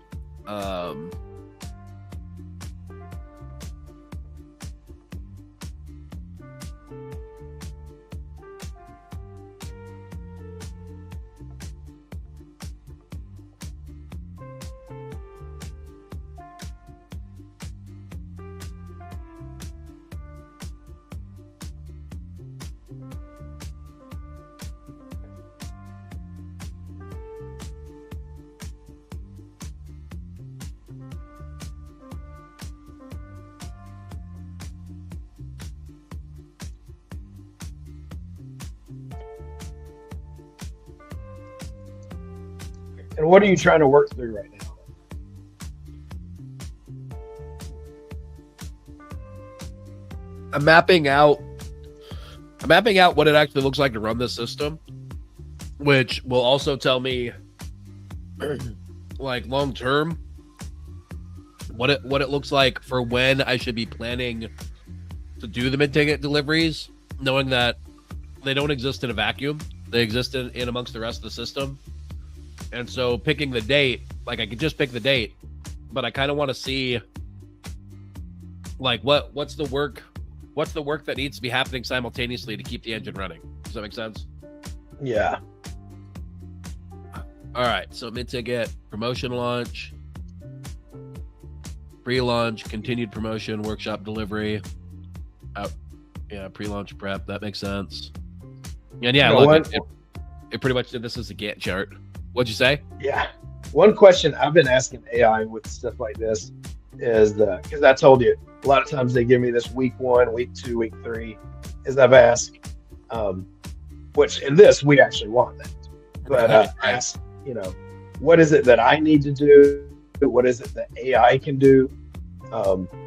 And what are you trying to work through right now? I'm mapping out what it actually looks like to run this system, which will also tell me like long term what it looks like for when I should be planning to do the mid-ticket deliveries, knowing that they don't exist in a vacuum. They exist in amongst the rest of the system. And so picking the date, like I could just pick the date, but I kind of want to see like what's the work that needs to be happening simultaneously to keep the engine running. Does that make sense? Yeah. All right. So mid-ticket, promotion launch, pre-launch, continued promotion, workshop delivery, pre-launch prep. That makes sense. And yeah, look, it pretty much did this as a Gantt chart. What'd you say? Yeah. One question I've been asking AI with stuff like this is because I told you a lot of times they give me this week 1, week 2, week 3, as I've asked, which in this we actually want that. But ask, what is it that I need to do? What is it that AI can do?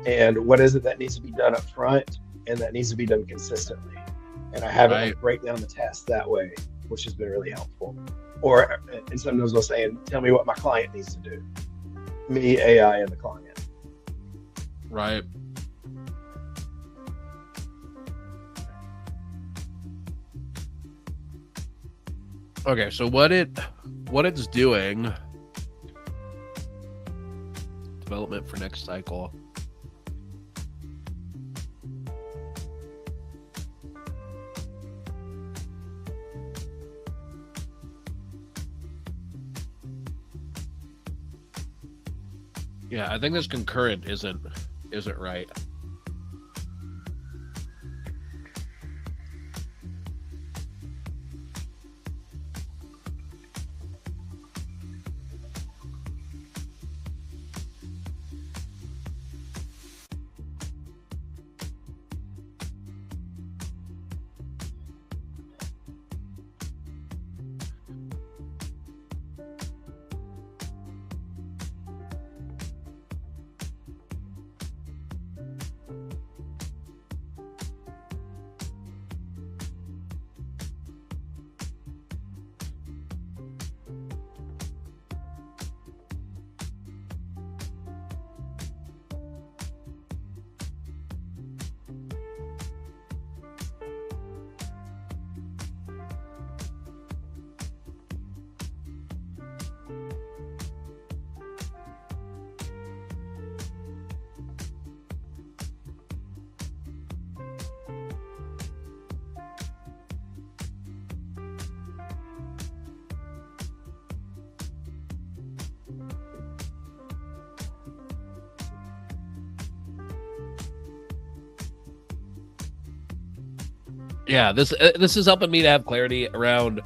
And what is it that needs to be done up front and that needs to be done consistently? And I have it break down the task that way, which has been really helpful. Or, and sometimes they'll say, tell me what my client needs to do. Me, AI, and the client. Right. Okay, so what it's doing, development for next cycle. Yeah, I think this concurrent isn't right. Yeah, this is helping me to have clarity around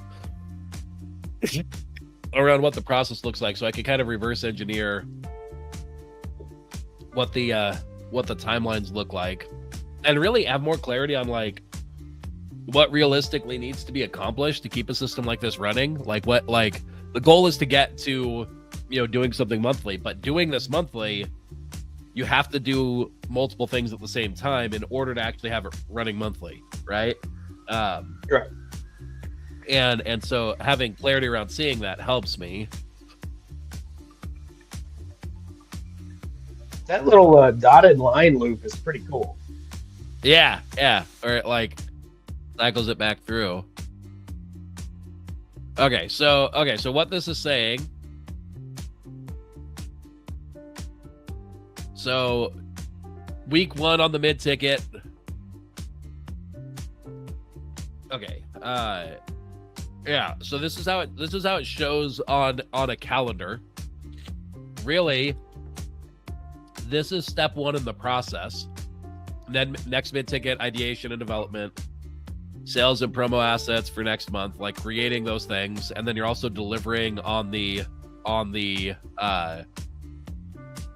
what the process looks like, so I can kind of reverse engineer what the timelines look like, and really have more clarity on like what realistically needs to be accomplished to keep a system like this running. Like the goal is to get to, doing something monthly, but doing this monthly, you have to do multiple things at the same time in order to actually have it running monthly, right? Right. And so having clarity around seeing that helps me. That little dotted line loop is pretty cool. Yeah. Or it like cycles it back through. Okay, so what this is saying. So week 1 on the MidTicket. Okay. Yeah, so this is how it shows on a calendar. Really, this is step 1 in the process. And then next MidTicket, ideation and development, sales and promo assets for next month, like creating those things, and then you're also delivering on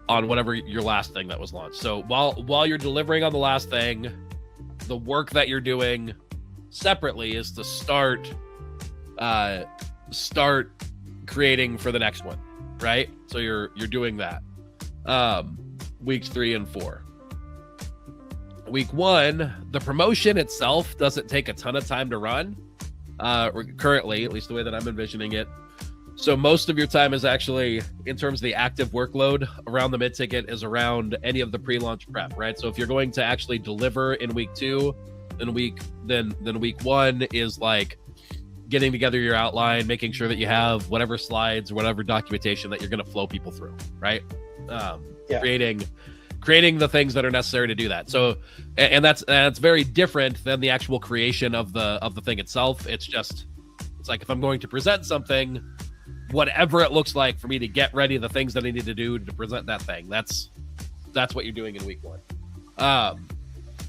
whatever your last thing that was launched. So while you're delivering on the last thing, the work that you're doing separately is to start creating for the next one, right? So you're doing that. Weeks 3 and 4. Week 1, the promotion itself doesn't take a ton of time to run. Currently, at least the way that I'm envisioning it. So most of your time is actually, in terms of the active workload around the MidTicket, is around any of the pre-launch prep, right? So if you're going to actually deliver in week 2, then week 1 is like getting together your outline, making sure that you have whatever slides or whatever documentation that you're going to flow people through, right? Creating the things that are necessary to do that. So, and that's very different than the actual creation of the thing itself. It's like if I'm going to present something, whatever it looks like for me to get ready the things that I need to do to present that thing. That's what you're doing in week 1.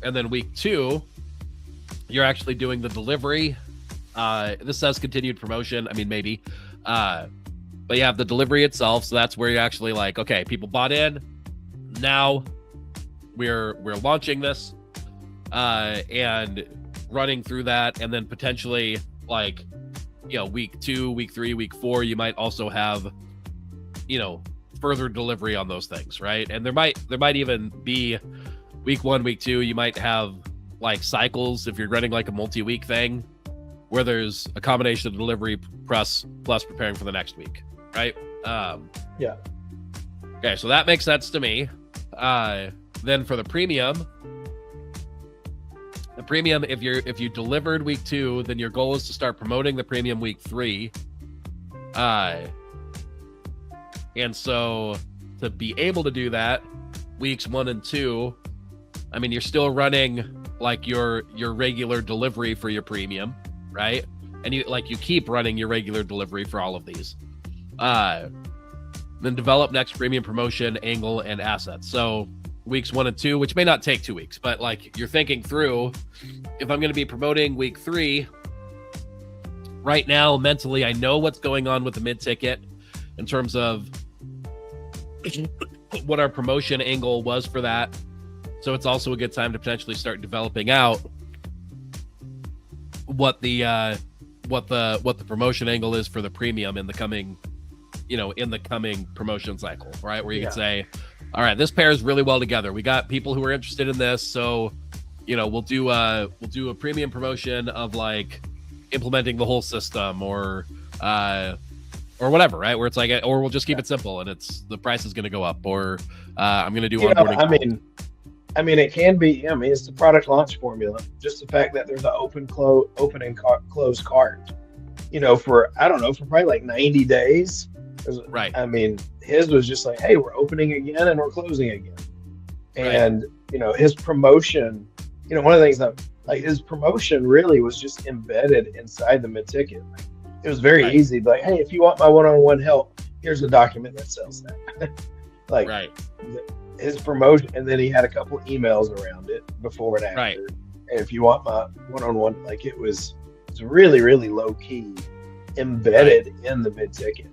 And then week 2, you're actually doing the delivery. This says continued promotion. I mean, maybe. But you have the delivery itself. So that's where you're actually like, okay, people bought in. Now we're launching this and running through that, and then potentially like week 2, week 3, week 4, you might also have further delivery on those things, right? And there might even be week 1, week 2, you might have like cycles if you're running like a multi-week thing where there's a combination of delivery plus preparing for the next week, right? Yeah. Okay, so that makes sense to me. Then for the premium, if you delivered week 2, then your goal is to start promoting the premium week 3. And so to be able to do that, weeks 1 and 2, I mean, you're still running like your regular delivery for your premium, right? And you keep running your regular delivery for all of these. Then develop next premium promotion angle and assets. So weeks 1 and 2, which may not take 2 weeks, but like you're thinking through, if I'm going to be promoting week 3 right now, mentally, I know what's going on with the MidTicket in terms of what our promotion angle was for that. So it's also a good time to potentially start developing out what the promotion angle is for the premium in the coming promotion cycle, right? Where you can say, all right, this pairs really well together. We got people who are interested in this, so we'll do a premium promotion of like implementing the whole system or whatever, right? Where it's like, or we'll just keep it simple and the price is going to go up, or I'm going to do onboarding. I mean, it can be. I mean, it's the product launch formula. Just the fact that there's an open and close cart. For probably like 90 days. Right. I mean, his was just like, hey, we're opening again and we're closing again. And, his promotion, one of the things that like his promotion really was just embedded inside the MidTicket. It was very easy. Like, hey, if you want my one-on-one help, here's a document that sells that. His promotion. And then he had a couple emails around it before and after. if you want my one-on-one, like it's really, really low key embedded in the mid-ticket.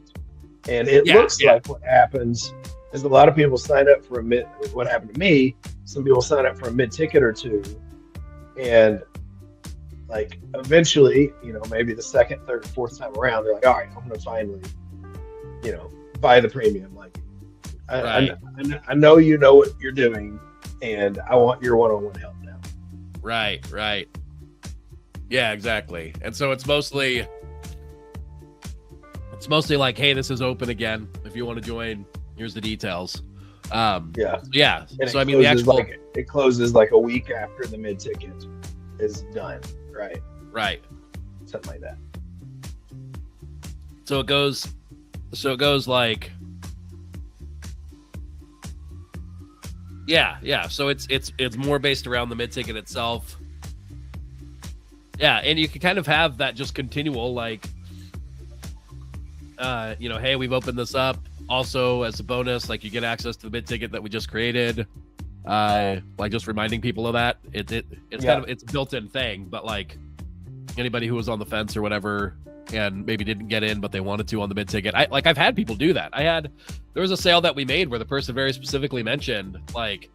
And it looks like what happens is a lot of people sign up for what happened to me, some people sign up for a mid-ticket or two, and like eventually, maybe the second, third, fourth time around, they're like, all right, I'm going to finally, buy the premium. Like, I know you know what you're doing, and I want your one-on-one help now. Right. Yeah, exactly. And so it's mostly like, hey, this is open again. If you want to join, here's the details. Yeah. And so I mean, it closes like a week after the mid-ticket is done. Right. Something like that. So it goes like, yeah. So it's more based around the mid-ticket itself. Yeah, and you can kind of have that just continual, like, hey, we've opened this up. Also, as a bonus, like, you get access to the mid-ticket that we just created. Like, just reminding people of that. It's kind of, it's a built-in thing, but like anybody who was on the fence or whatever and maybe didn't get in but they wanted to on the mid-ticket, I've had people do that. There was a sale that we made where the person very specifically mentioned, like,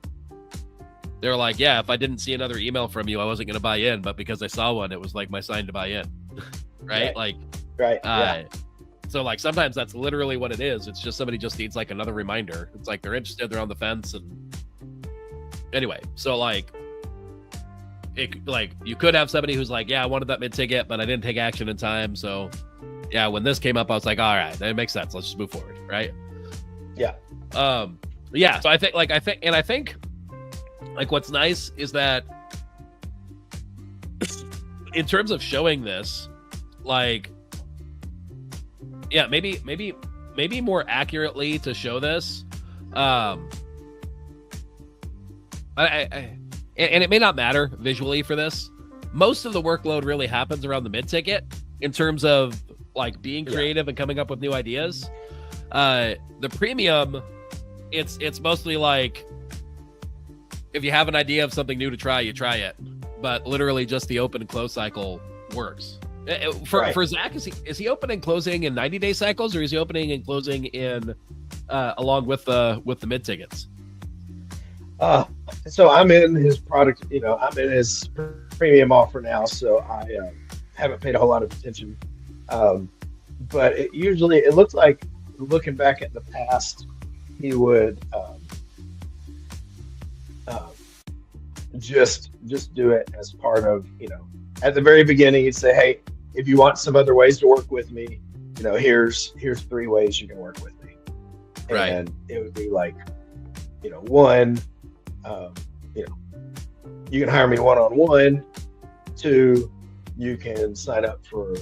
they were like, yeah, if I didn't see another email from you, I wasn't going to buy in, but because I saw one, it was like my sign to buy in. Right. So like sometimes that's literally what it is. It's just somebody just needs like another reminder. It's like they're interested, they're on the fence. And anyway, so like you could have somebody who's like, yeah, I wanted that mid-ticket, but I didn't take action in time. So yeah, when this came up, I was like, all right, that makes sense. Let's just move forward. Right. Yeah. Yeah. So I think like what's nice is that in terms of showing this, like, yeah, maybe more accurately to show this. And it may not matter visually for this. Most of the workload really happens around the mid-ticket in terms of like being creative and coming up with new ideas. The premium, it's mostly like, if you have an idea of something new to try, you try it. But literally just the open and close cycle works. For Zach, is he opening and closing in 90-day cycles, or is he opening and closing in along with the mid-tickets? So I'm in his product, I'm in his premium offer now, so I haven't paid a whole lot of attention. But it looks like, looking back at the past, he would just do it as part of, at the very beginning, he'd say, hey, if you want some other ways to work with me, here's 3 ways you can work with me. Right. And it would be like, one, you can hire me one-on-one. 2, you can sign up for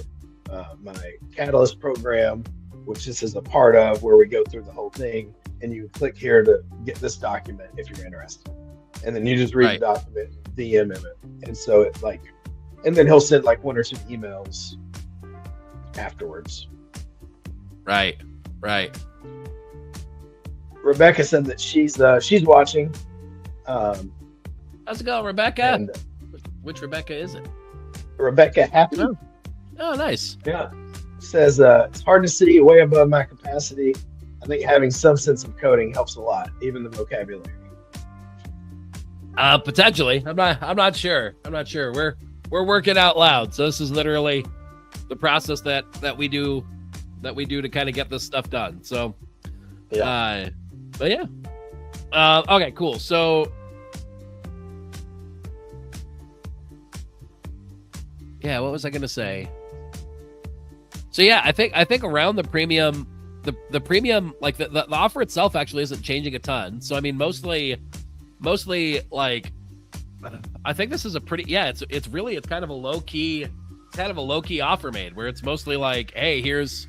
my Catalyst program, which this is a part of, where we go through the whole thing, and you click here to get this document if you're interested. And then you just read the document, DM him it. And so it like, and then he'll send like 1 or 2 emails afterwards. Right. Rebecca said that she's watching. How's it going, Rebecca? And, which Rebecca is it? Rebecca Happy. Oh, nice. Yeah. Says it's hard to see way above my capacity. I think having some sense of coding helps a lot, even the vocabulary. Potentially. I'm not sure. We're working out loud. So this is literally the process that we do to kind of get this stuff done. So but yeah. Okay, cool. So yeah, what was I gonna say? So yeah, I think around the premium, the premium, like the offer itself actually isn't changing a ton. So I mean, mostly like, I think this is a pretty, it's kind of a low key offer made, where it's mostly like, hey, here's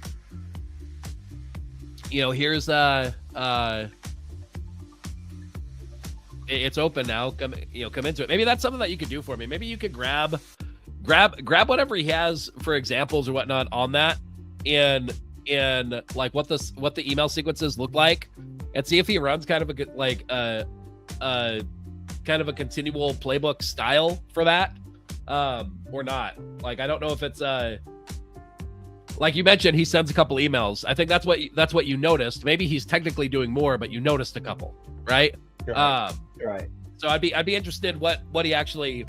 it's open now, come into it. Maybe that's something that you could do for me. Maybe you could grab whatever he has for examples or whatnot on that, and like what the email sequences look like, and see if he runs kind of a good, like kind of a continual playbook style for that, or not. Like, I don't know if it's like you mentioned, he sends a couple emails. I think that's what you noticed. Maybe he's technically doing more, but you noticed a couple, right? Right. So I'd be interested what he actually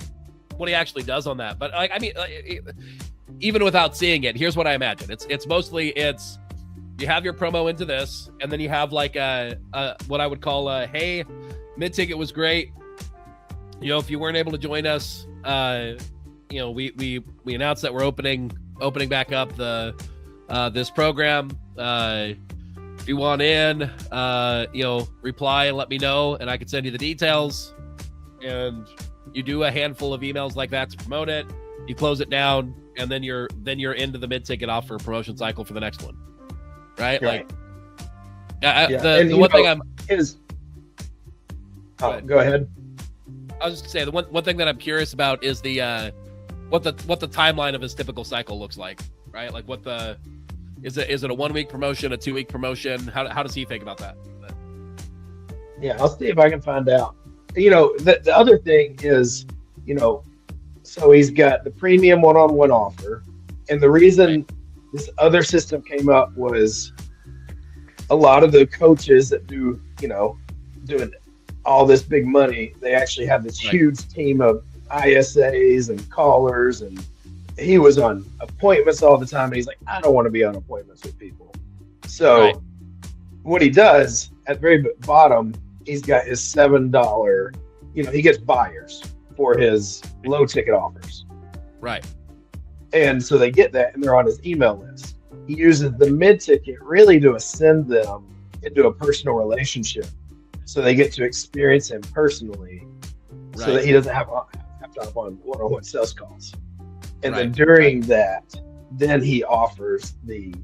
does on that. But like, I mean, even without seeing it, here's what I imagine. It's mostly you have your promo into this, and then you have like a what I would call a, hey, MidTicket was great. You know, if you weren't able to join us, you know, we announced that we're opening back up the this program. If you want in, you know, reply and let me know, and I can send you the details. And you do a handful of emails like that to promote it. You close it down, and then you're into the MidTicket offer promotion cycle for the next one, right? Like, the one thing go ahead. I was just gonna say, the one thing that I'm curious about is the what the timeline of his typical cycle looks like, right? Like, is it a 1 week promotion, a 2 week promotion? How does he think about that? Yeah, I'll see if I can find out. You know, the other thing is, you know, so he's got the premium one-on-one offer, and the reason this other system came up was a lot of the coaches that do, you know, doing all this big money, they actually have this huge team of ISAs and callers, and he was on appointments all the time, and he's like, I don't want to be on appointments with people. So what he does at the very bottom, he's got his $7, you know, he gets buyers for his low ticket offers. Right. And so they get that, and they're on his email list. He uses the MidTicket really to ascend them into a personal relationship, so they get to experience him personally, so that he doesn't have to hop on one-on-one sales calls. And then during that, then he offers the,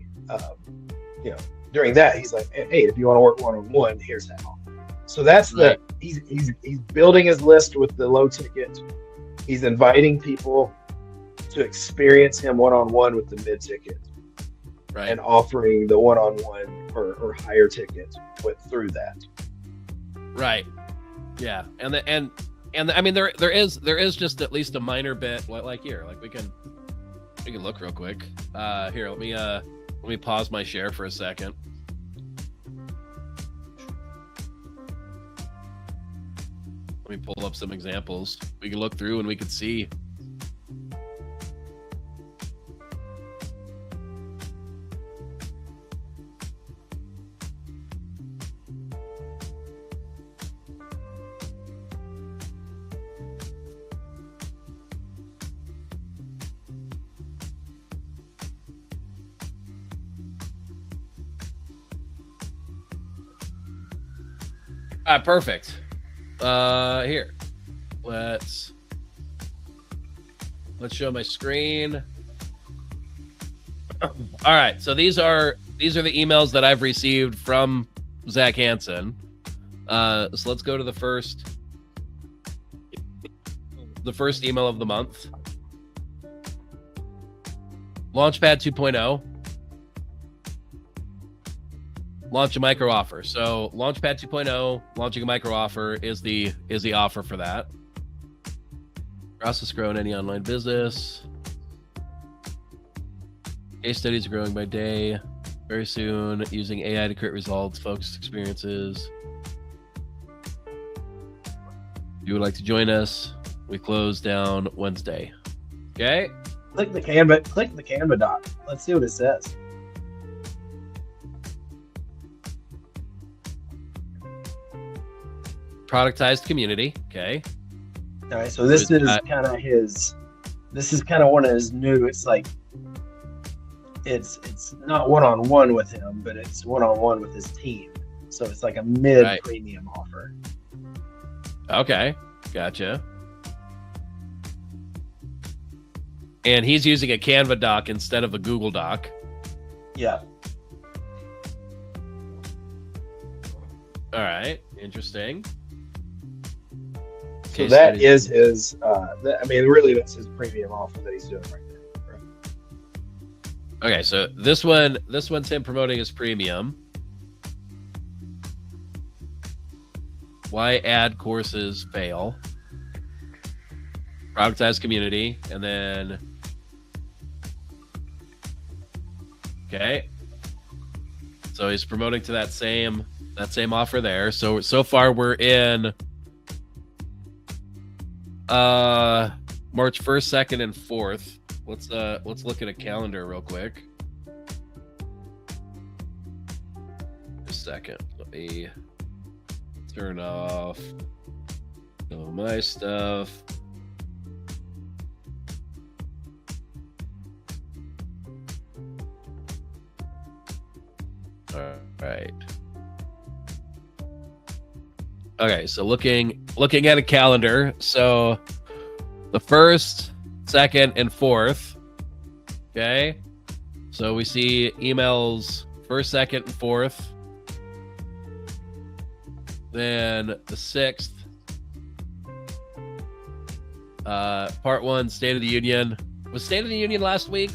you know, during that, he's like, hey, if you want to work one-on-one, here's how. So that's he's building his list with the low ticket. He's inviting people to experience him one-on-one with the MidTicket, and offering the one-on-one or higher ticket through that. Right. Yeah. And I mean, there is just at least a minor bit like here, like we can look real quick. Here, let me pause my share for a second. Let me pull up some examples. We can look through and we can see. Perfect. Here, let's show my screen. All right, so these are the emails that I've received from Zach Hansen. So let's go to the first email of the month. Launchpad 2.0. Launch a micro offer. So Launchpad 2.0, launching a micro offer is the offer for that. Process growing any online business. Case studies are growing by day. Very soon, using AI to create results, focused experiences. If you would like to join us, we close down Wednesday. Okay. Click the Canva doc. Let's see what it says. Productized community. Okay. All right. So this is kind of one of his new. It's like it's not one-on-one with him, but it's one-on-one with his team. So it's like a mid-premium offer. Okay. Gotcha. And he's using a Canva doc instead of a Google Doc. Yeah. All right. Interesting. So that is his, I mean, really that's his premium offer that he's doing right now. Right? Okay, so this one's him promoting his premium. why ad courses fail, productized community, and then okay. So he's promoting to that same offer there. So far we're in March 1st, 2nd, and 4th. Let's look at a calendar real quick. Just a second. Let me turn off all my stuff. All right. Okay, so looking at a calendar. So the 1st, 2nd, and 4th. Okay. So we see emails 1st, 2nd, and 4th. Then the 6th. Part 1, State of the Union. Was State of the Union last week?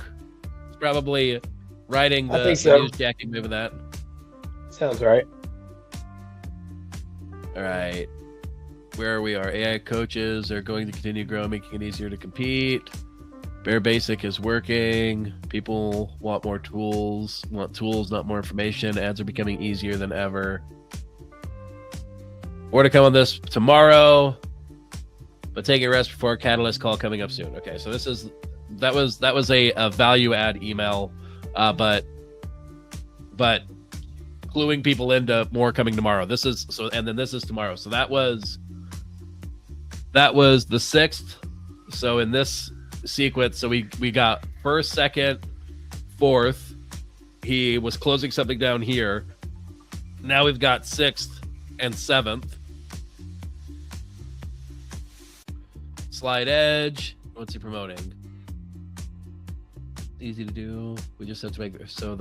It's probably riding the news jacking moving that. Sounds right. All right. Where we are, AI coaches are going to continue growing, making it easier to compete. Bare Basic is working. People want more tools, not more information. Ads are becoming easier than ever. More to come on this tomorrow, but take a rest before Catalyst call coming up soon. Okay, so that was a value add email, but cluing people into more coming tomorrow. And then this is tomorrow. So that was the 6th. So in this sequence, so we got 1st, 2nd, 4th. He was closing something down here. Now we've got 6th and 7th. Slide Edge. What's he promoting? Easy to do. We just have to make so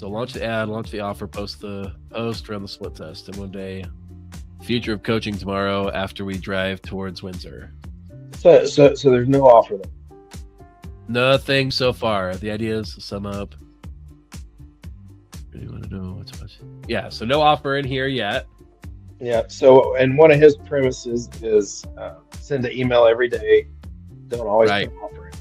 launch the ad, launch the offer, post the post, run the split test, and one day, future of coaching tomorrow after we drive towards Windsor. So there's no offer then? Nothing so far. The idea is to sum up. Really want to know what's much. Yeah, so no offer in here yet. Yeah. So, and one of his premises is send an email every day. Don't always put an offer in.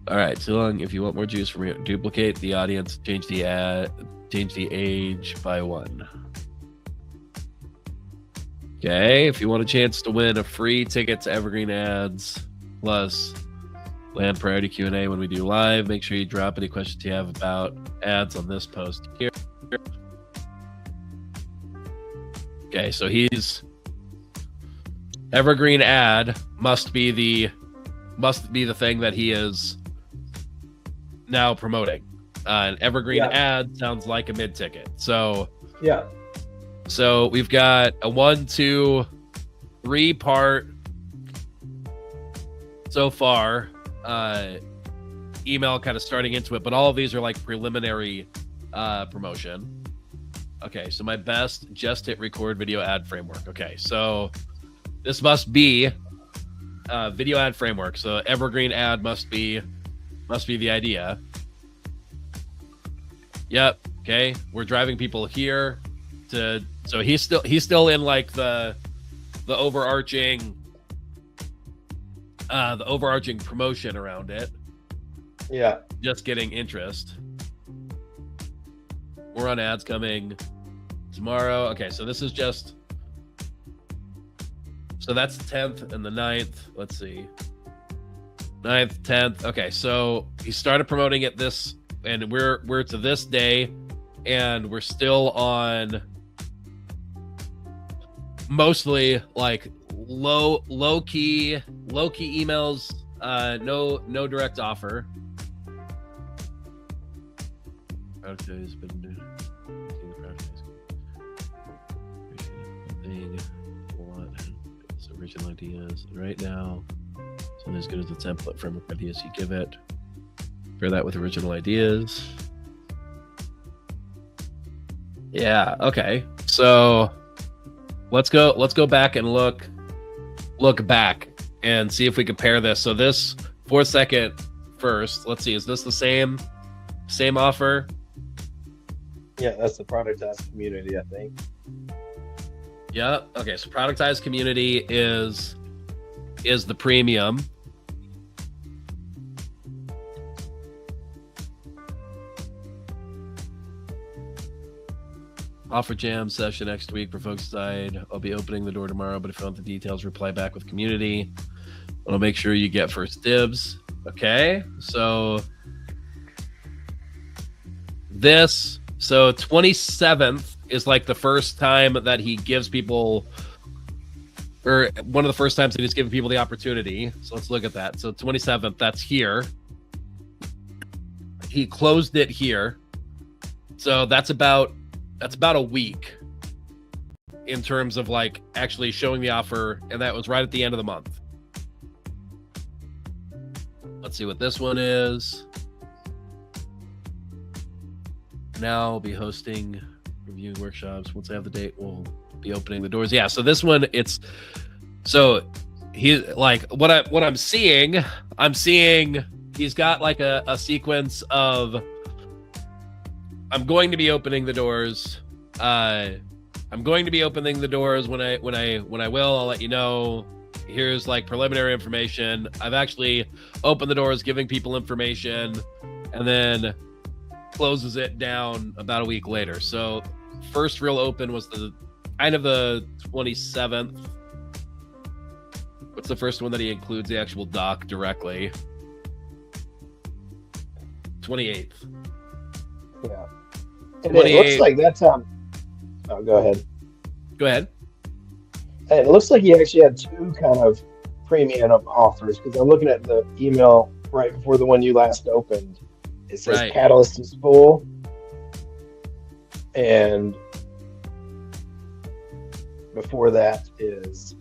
All right, so long. If you want more juice from here, duplicate the audience, change the ad, change the age by 1. Okay, if you want a chance to win a free ticket to Evergreen Ads plus land priority Q&A when we do live, make sure you drop any questions you have about ads on this post here. Okay, so he's Evergreen Ad must be the thing that he is now promoting. An Evergreen Ad sounds like a MidTicket. So yeah. So we've got a 1, 2, 3 part so far email kind of starting into it, but all of these are like preliminary promotion. Okay, so my best just hit record video ad framework. Okay, so this must be video ad framework. So Evergreen Ad must be the idea. Yep. Okay, we're driving people here to. So he's still in like the overarching promotion around it. Yeah. Just getting interest. More on ads coming tomorrow. Okay, so this is just. So that's the 10th and the 9th. Let's see. 9th, 10th. Okay, so he started promoting it this, and we're to this day, and we're still on mostly like low key emails, no direct offer. Product has been original ideas right now. So as good as the template from ideas you give it. Pair that with original ideas. Yeah. Okay. So let's go back and look back and see if we can pair this. So this 4-second first. Let's see. Is this the same offer? Yeah, that's the productized community, I think. Yeah. Okay. So productized community is the premium. Offer jam session next week for folks side. I'll be opening the door tomorrow, but if you want the details, reply back with community. I'll make sure you get first dibs. Okay. So 27th is like the first time that he gives people, or one of the first times that he's giving people the opportunity. So let's look at that. So 27th, that's here. He closed it here. So that's about a week in terms of like actually showing the offer, and that was right at the end of the month. Let's see what this one is. Now I'll be hosting reviewing workshops. Once I have the date, we'll be opening the doors. Yeah, so this one, it's so he like what I'm seeing he's got like a sequence of I'm going to be opening the doors. I'm going to be opening the doors when I will. I'll let you know. Here's like preliminary information. I've actually opened the doors, giving people information, and then closes it down about a week later. So first real open was the 27th. What's the first one that he includes the actual doc directly? 28th. Yeah. And it looks like that time. Oh, go ahead. Go ahead. And it looks like he actually had two kind of premium offers, because I'm looking at the email right before the one you last opened. It says Right. Catalyst is full, and before that is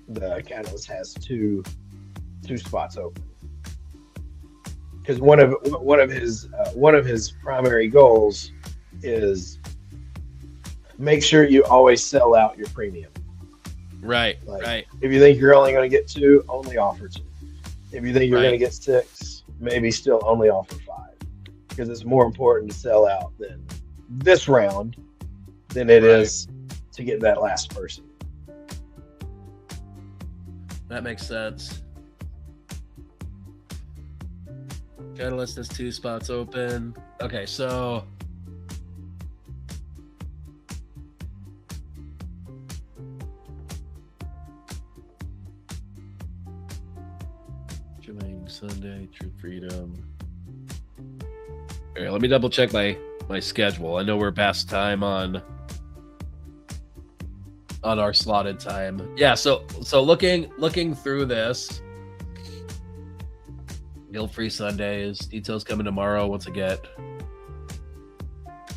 the Catalyst has two spots open. Because one of his primary goals is make sure you always sell out your premium. Right. Like, right. If you think you're only going to get 2, only offer 2. If you think you're Right. going to get 6, maybe still only offer 5, because it's more important to sell out than this round than it is to get that last person. That makes sense. Catalyst has 2 spots open. Okay, so Sunday, True Freedom. All right, let me double check my schedule. I know we're past time on our slotted time. Yeah, so looking through this, guilt-free Sundays, details coming tomorrow once I get.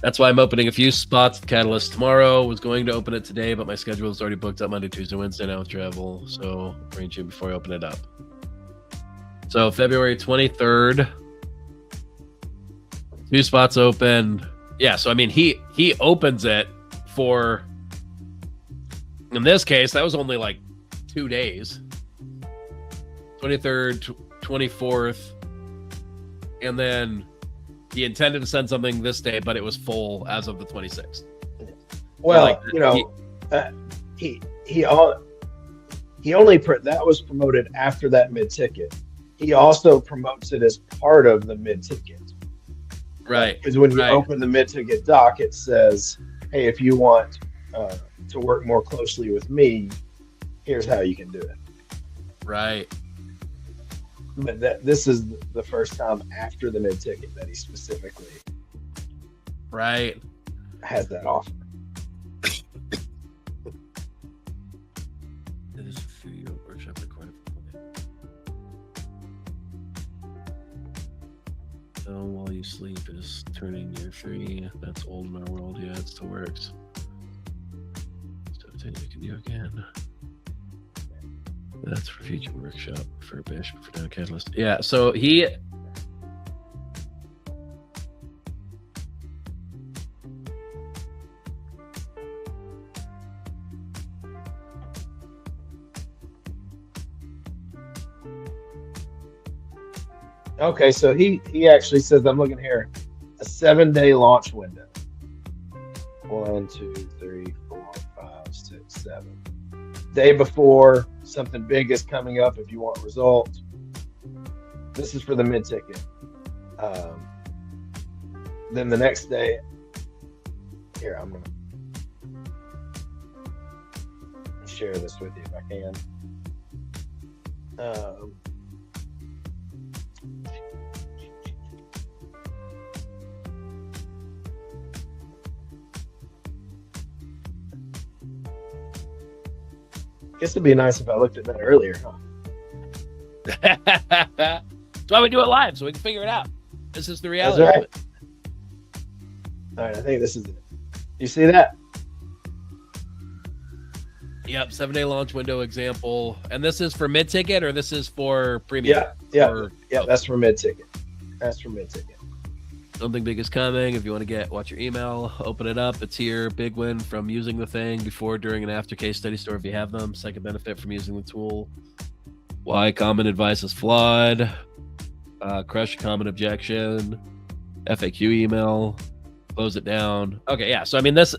That's why I'm opening a few spots at Catalyst tomorrow. Was going to open it today, but my schedule is already booked up Monday, Tuesday, Wednesday now with travel. So arrange it before I open it up. So February 23rd, 2 spots open. Yeah, so I mean he opens it for, in this case, that was only like 2 days. 23rd, 24th, and then he intended to send something this day, but it was full as of the 26th. Well, he only that was promoted after that mid-ticket. He also promotes it as part of the mid-ticket. Right. Because when you open the mid-ticket doc, it says, hey, if you want to work more closely with me, here's how you can do it. Right. But this is the first time after the mid-ticket that he specifically has that offer. It is for your workshop recorded. So while you sleep is turning year 3. That's old in our world. Yeah, it still works. So you can do again. That's for future workshop for Bish, for now Catalyst. Yeah, so he Okay, so he actually says, I'm looking here, a 7-day launch window. 1, 2, 3, 4, 5, 6, 7. Day before something big is coming up, if you want results. This is for the mid-ticket. Then the next day, here, I'm going to share this with you if I can. Guess it'd be nice if I looked at that earlier, huh? That's why we do it live, so we can figure it out. This is the reality. That's right. Of it. All right, I think this is it. You see that? Yep, 7-day launch window example. And this is for mid-ticket, or this is for premium? Yeah. That's for mid-ticket. That's for mid-ticket. Something big is coming. If you want to watch your email, open it up. It's here. Big win from using the thing before, during, and after case study store if you have them. Second benefit from using the tool. Why common advice is flawed. Crush common objection. FAQ email. Close it down. Okay, yeah. So I mean, that's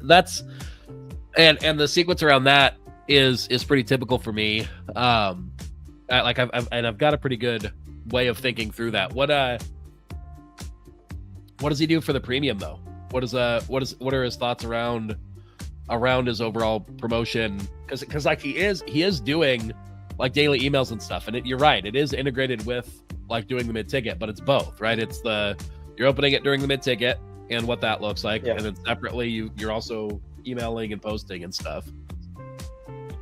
and the sequence around that is pretty typical for me. I've got a pretty good way of thinking through that. What does he do for the premium though? What are his thoughts around his overall promotion? Because like he is doing like daily emails and stuff, and you're right, it is integrated with like doing the mid-ticket, but it's both, right? It's you're opening it during the mid-ticket and what that looks like, and then separately you're also emailing and posting and stuff.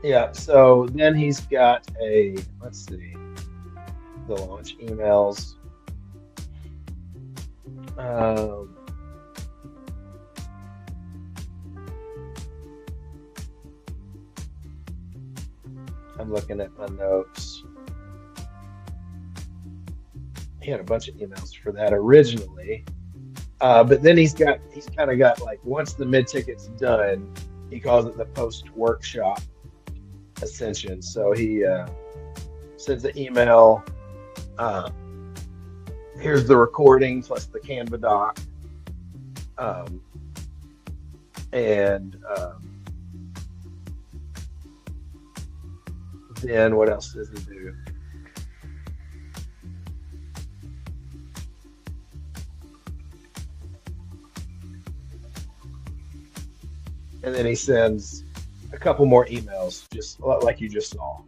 Yeah. So then he's got let's see, the launch emails. I'm looking at my notes. He had a bunch of emails for that originally, but then he's kind of got like, once the mid-ticket's done, he calls it the post workshop ascension. So he sends an email. Here's the recording plus the Canva doc. Then what else does he do? And then he sends a couple more emails, just like you just saw.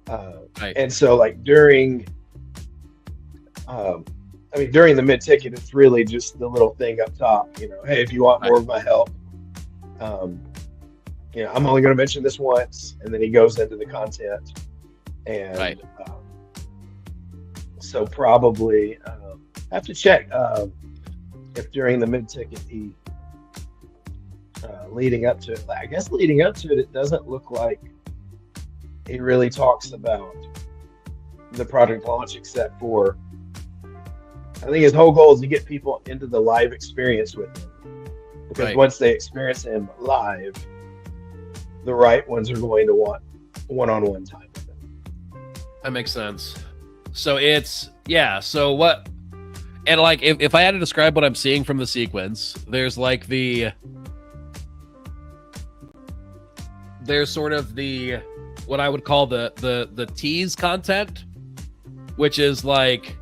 Right. And so like during the mid-ticket, it's really just the little thing up top, hey, if you want more of my help, I'm only going to mention this once, and then he goes into the content. And right. So probably I have to check if during the mid-ticket he leading up to it, it doesn't look like he really talks about the product launch, except for, I think his whole goal is to get people into the live experience with him, because once they experience him live, the right ones are going to want one-on-one time with him. That makes sense. So so what, and like if I had to describe what I'm seeing from the sequence, there's sort of what I would call the tease content, which is like,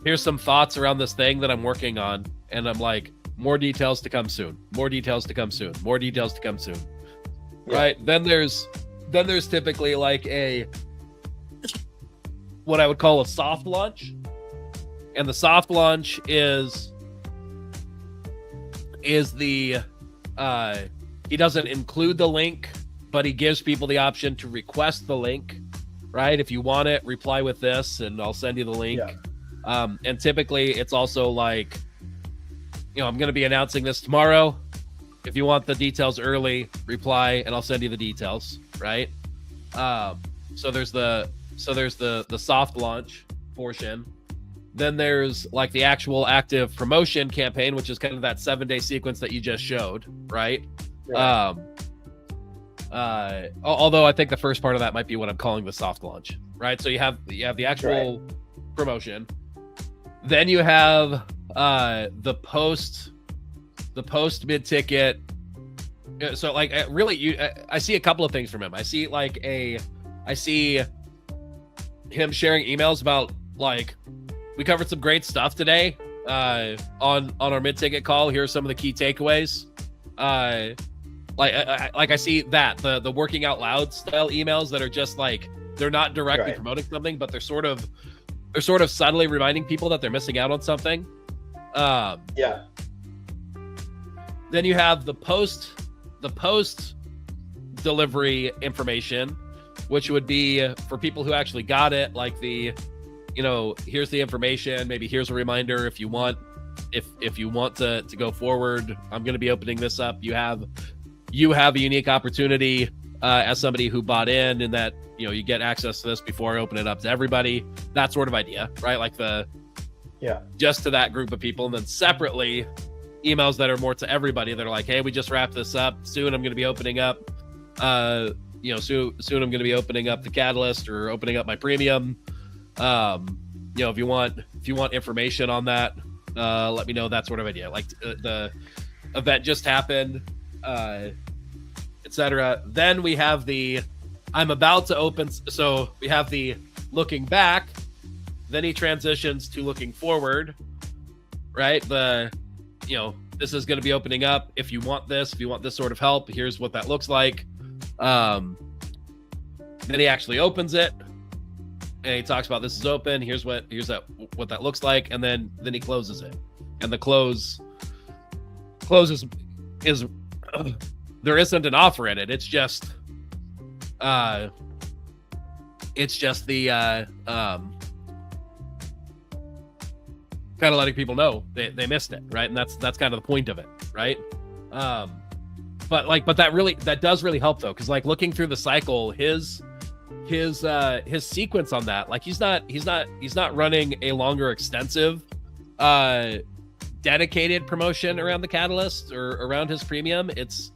here's some thoughts around this thing that I'm working on, and I'm like, more details to come soon, more details to come soon, more details to come soon. Yeah. Right. Then there's typically like what I would call a soft launch. And the soft launch is he doesn't include the link, but he gives people the option to request the link, right? If you want it, reply with this and I'll send you the link. Yeah. And typically it's also like, I'm going to be announcing this tomorrow. If you want the details early, reply and I'll send you the details, right? So there's the soft launch portion. Then there's like the actual active promotion campaign, which is kind of that 7-day sequence that you just showed, right? Yeah. Although I think the first part of that might be what I'm calling the soft launch, right? So you have the actual promotion. Then you have the post MidTicket. So like I see a couple of things from him. I see him sharing emails about like, we covered some great stuff today on our MidTicket call. Here's some of the key takeaways. I see that the working out loud style emails that are just like, they're not directly promoting something, but they're sort of subtly reminding people that they're missing out on something. Yeah. Then you have the post delivery information, which would be for people who actually got it, like here's the information, maybe here's a reminder if you want to go forward, I'm going to be opening this up. You have a unique opportunity as somebody who bought in, and that you get access to this before I open it up to everybody. That sort of idea, right? Like just to that group of people. And then separately, emails that are more to everybody that are like, hey, we just wrapped this up. Soon I'm going to be opening up, soon I'm going to be opening up the Catalyst or opening up my premium. If you want information on that, let me know, that sort of idea. Like the event just happened, etc. Then we have the I'm about to open. So we have the looking back. Then he transitions to looking forward, right? This is going to be opening up. If you want this sort of help, here's what that looks like. Then he actually opens it, and he talks about this is open. Here's what that looks like, and then he closes it. And the close is there isn't an offer in it. It's just the kind of letting people know they missed it, right? And that's kind of the point of it, right? But that does really help though, because like looking through the cycle, his sequence on that, like he's not running a longer extensive dedicated promotion around the Catalyst or around his premium. It's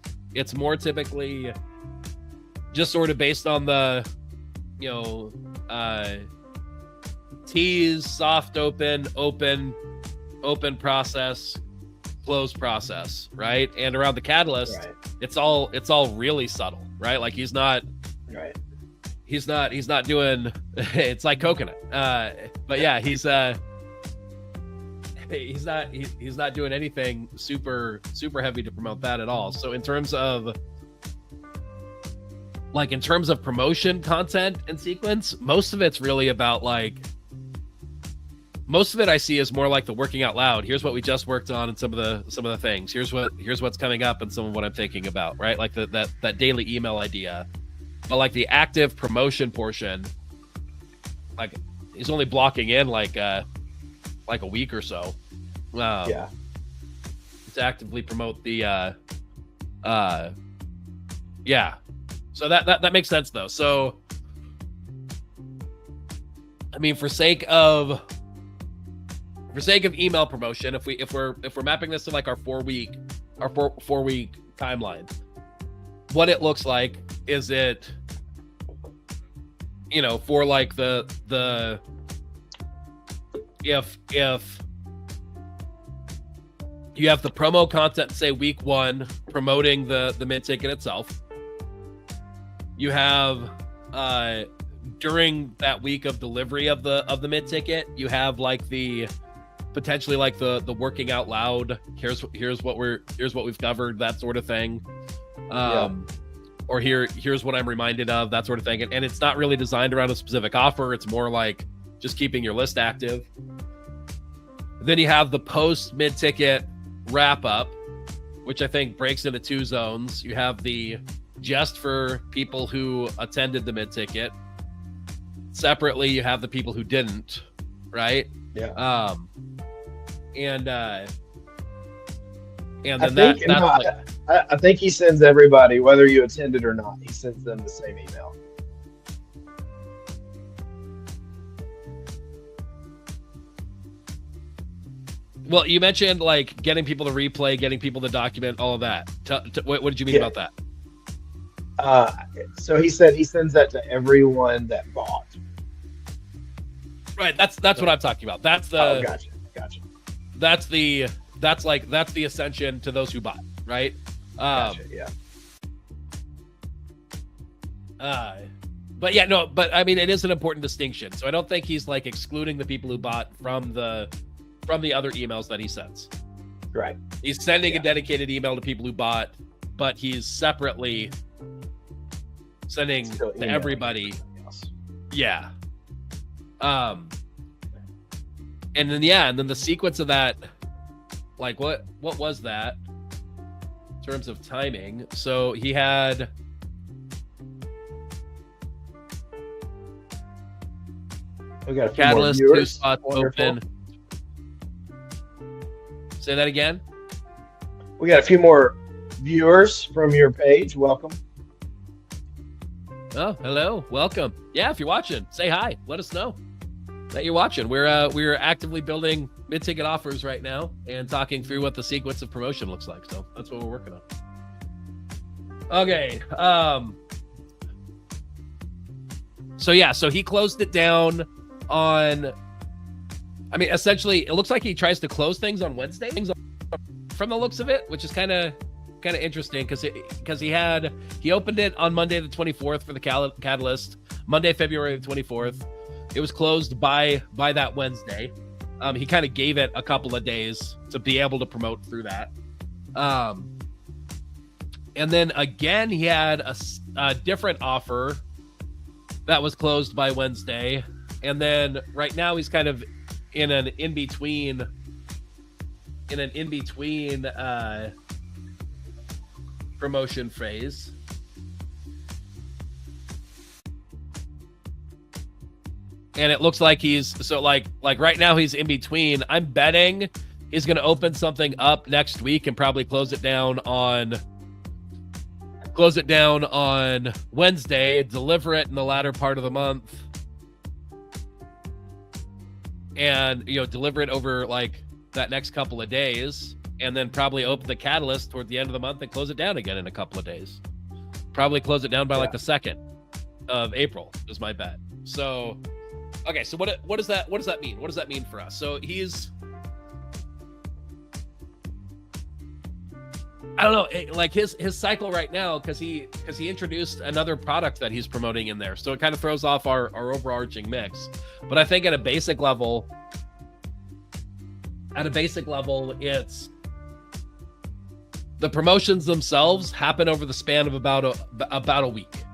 more typically just sort of based on the tease, soft open process, close process, right? And around the Catalyst, it's all really subtle, right? Like he's not doing it's like coconut, but yeah, he's not doing anything super heavy to promote that at all. So in terms of promotion content and sequence, most of it's really about most of it I see is more like the working out loud. Here's what we just worked on and some of the things. Here's what's coming up and some of what I'm thinking about, right? Like that daily email idea. But like the active promotion portion, like he's only blocking in like a week or so. To actively promote the So that makes sense though. So I mean, for sake of email promotion, if we're mapping this to like our 4 week timeline, what it looks like is it, for like the if you have the promo content, say week 1 promoting the MidTicket itself, you have during that week of delivery of the MidTicket, you have like the potentially like the working out loud, here's what we've covered, that sort of thing. Or here's what I'm reminded of, that sort of thing. And it's not really designed around a specific offer. It's more like just keeping your list active. Then you have the post MidTicket wrap up, which I think breaks into 2 zones. You have the just for people who attended the MidTicket. Separately, you have the people who didn't, right? Yeah. And then I think he sends everybody, whether you attended or not, he sends them the same email. Well, you mentioned like getting people to replay, getting people to document, all of that. What did you mean about that? So he said he sends that to everyone that bought. Right. That's what I'm talking about. That's the. Oh, gotcha. that's the ascension to those who bought, right? Gotcha, yeah. But yeah, no, but I mean, it is an important distinction. So I don't think he's like excluding the people who bought from the other emails that he sends. Right. He's sending a dedicated email to people who bought, but he's separately sending to everybody. Yeah. And then the sequence of that, like what was that in terms of timing? So he had we got a few Catalyst, more 2 viewers. spots Wonderful. open. Say that again. We got a few more viewers from your page. Welcome. Oh, hello, welcome. Yeah, if you're watching, say hi. Let us know that you're watching. We're actively building mid-ticket offers right now and talking through what the sequence of promotion looks like. So that's what we're working on. Okay. So he closed it down on. I mean, essentially, it looks like he tries to close things on Wednesday from the looks of it, which is kind of interesting because he opened it on Monday the 24th for the Catalyst, Monday February the 24th. It was closed by that Wednesday. He kind of gave it a couple of days to be able to promote through that. And then again, he had a different offer that was closed by Wednesday. And then right now he's kind of in an in-between promotion phase. And it looks like he's like right now he's in between. I'm betting he's going to open something up next week and probably close it down on Wednesday, deliver it in the latter part of the month, and deliver it over like that next couple of days, and then probably open the Catalyst toward the end of the month and close it down again in a couple of days. Probably close it down by like the 2nd of April is my bet. So okay, so what does that mean? What does that mean for us? So he's, I don't know, like his cycle right now, because he introduced another product that he's promoting in there, so it kind of throws off our overarching mix. But I think at a basic level, it's the promotions themselves happen over the span of about a week.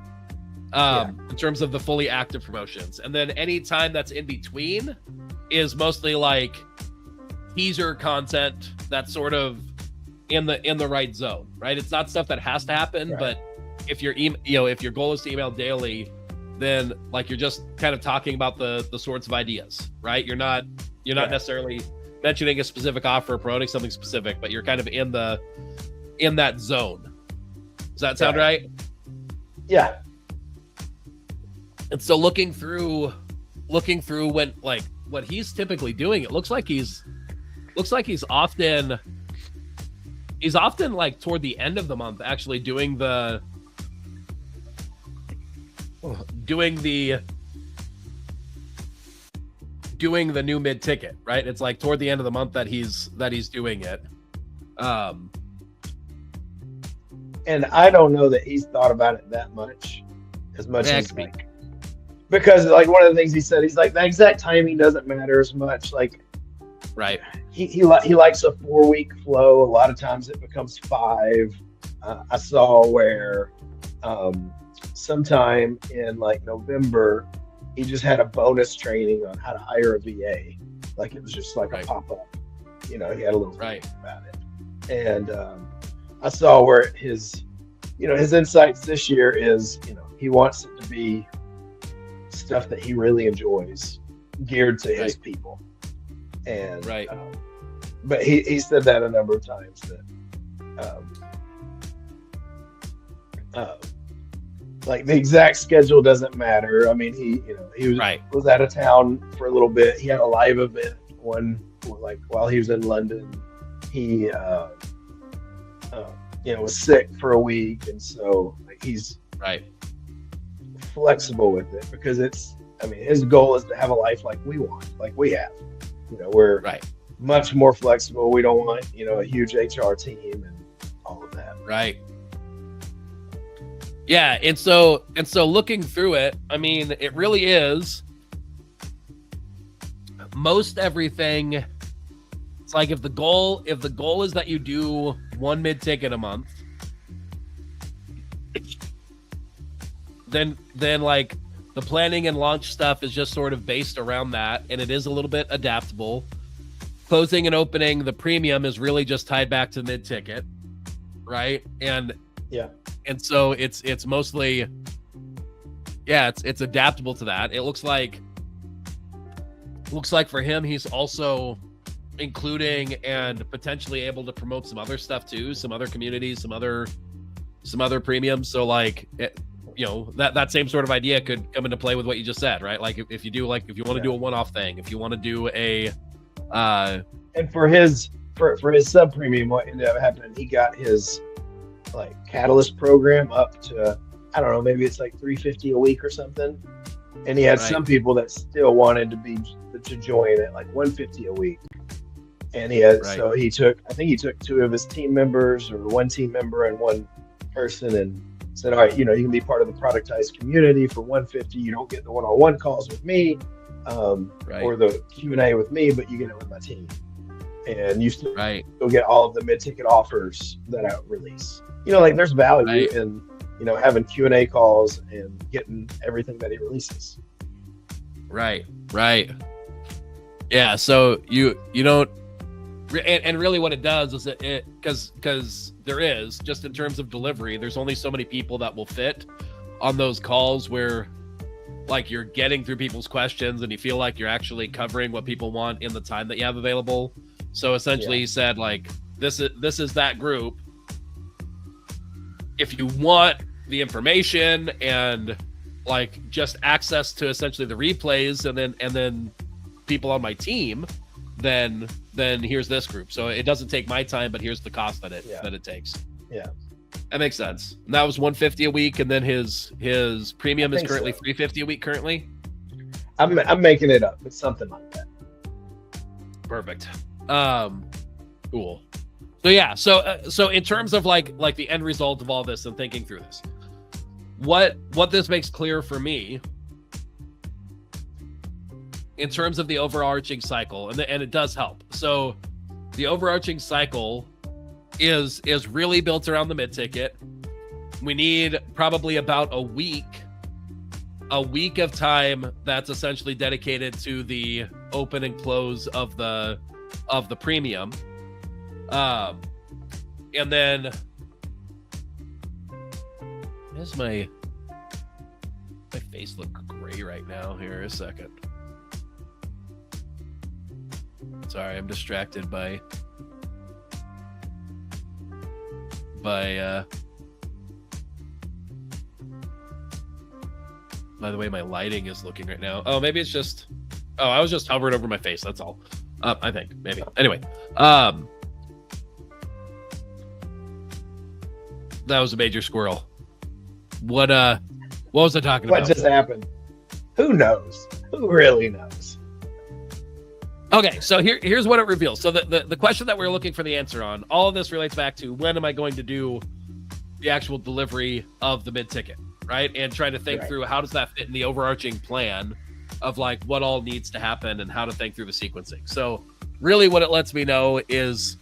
In terms of the fully active promotions, and then any time that's in between is mostly like teaser content that's sort of in the right zone, right? It's not stuff that has to happen, right. But if your if your goal is to email daily, then like you're just kind of talking about the sorts of ideas, right? You're not necessarily mentioning a specific offer or promoting something specific, but you're kind of in that zone. Does that sound right? Yeah. And so looking through when like what he's typically doing, it looks like he's often like toward the end of the month actually doing the new mid-ticket, right? It's like toward the end of the month that he's doing it. And I don't know that he's thought about it that much as like, because like one of the things he said, he's like, the exact timing doesn't matter as much. Like, right. He likes a 4-week flow. A lot of times it becomes 5. I saw where sometime in like November, he just had a bonus training on how to hire a VA. Like it was just like a pop-up. He had a little thing about it. And I saw where his insights this year is, he wants it to be stuff that he really enjoys, geared to his people. And but he said that a number of times that like the exact schedule doesn't matter. I mean, he was out of town for a little bit. He had a live event while he was in London. He was sick for a week, and so like, he's flexible with it because his goal is to have a life like we want, like we have. We're much more flexible. We don't want, a huge HR team and all of that. Right. Yeah, and so looking through it, I mean, it really is most everything. It's like if the goal is that you do one mid-ticket a month, then like the planning and launch stuff is just sort of based around that, and it is a little bit adaptable. Closing and opening the premium is really just tied back to mid-ticket, right? And so it's mostly, it's adaptable to that. It looks like for him, he's also including and potentially able to promote some other stuff too, some other communities, some other premiums. So like, that same sort of idea could come into play with what you just said, right? Like if you want to do a one-off thing, if you want to do a, and for his sub premium, what ended up happening, he got his like Catalyst program up to, I don't know, maybe it's like $350 a week or something. And he had some people that still wanted to join at like $150 a week. And so he took 2 of his team members, or one team member and one person, and said, all right, you can be part of the productized community for $150. You don't get the one-on-one calls with me, or the Q&A with me, but you get it with my team. And you still get all of the mid-ticket offers that I release. Like there's value in, having Q&A calls and getting everything that he releases. Right. Yeah. So you don't, and really what it does is because there is, just in terms of delivery, there's only so many people that will fit on those calls where like you're getting through people's questions and you feel like you're actually covering what people want in the time that you have available. So essentially he said like, this is that group. If you want the information and like just access to essentially the replays and then people on my team, then here's this group. So it doesn't take my time, but here's the cost that it takes. Yeah. That makes sense. And that was $150 a week, and then his premium is currently $350 a week currently. I'm making it up. It's something like that. Perfect. Cool. So yeah, so in terms of like the end result of all this and thinking through this, what this makes clear for me in terms of the overarching cycle, and it does help. So the overarching cycle is really built around the mid-ticket. We need probably about a week of time that's essentially dedicated to the open and close of the premium. And then does my face look gray right now? Here a second. Sorry, I'm distracted by the way my lighting is looking right now. Oh, maybe it's just, I was just hovering over my face. That's all. I think maybe. Anyway, that was a major squirrel. What was I talking about? What just happened? Who knows? Who really knows? Okay, so here's what it reveals. So the question that we're looking for the answer on, all of this relates back to when am I going to do the actual delivery of the mid-ticket, right? And trying to think through how does that fit in the overarching plan of like what all needs to happen and how to think through the sequencing. So really what it lets me know is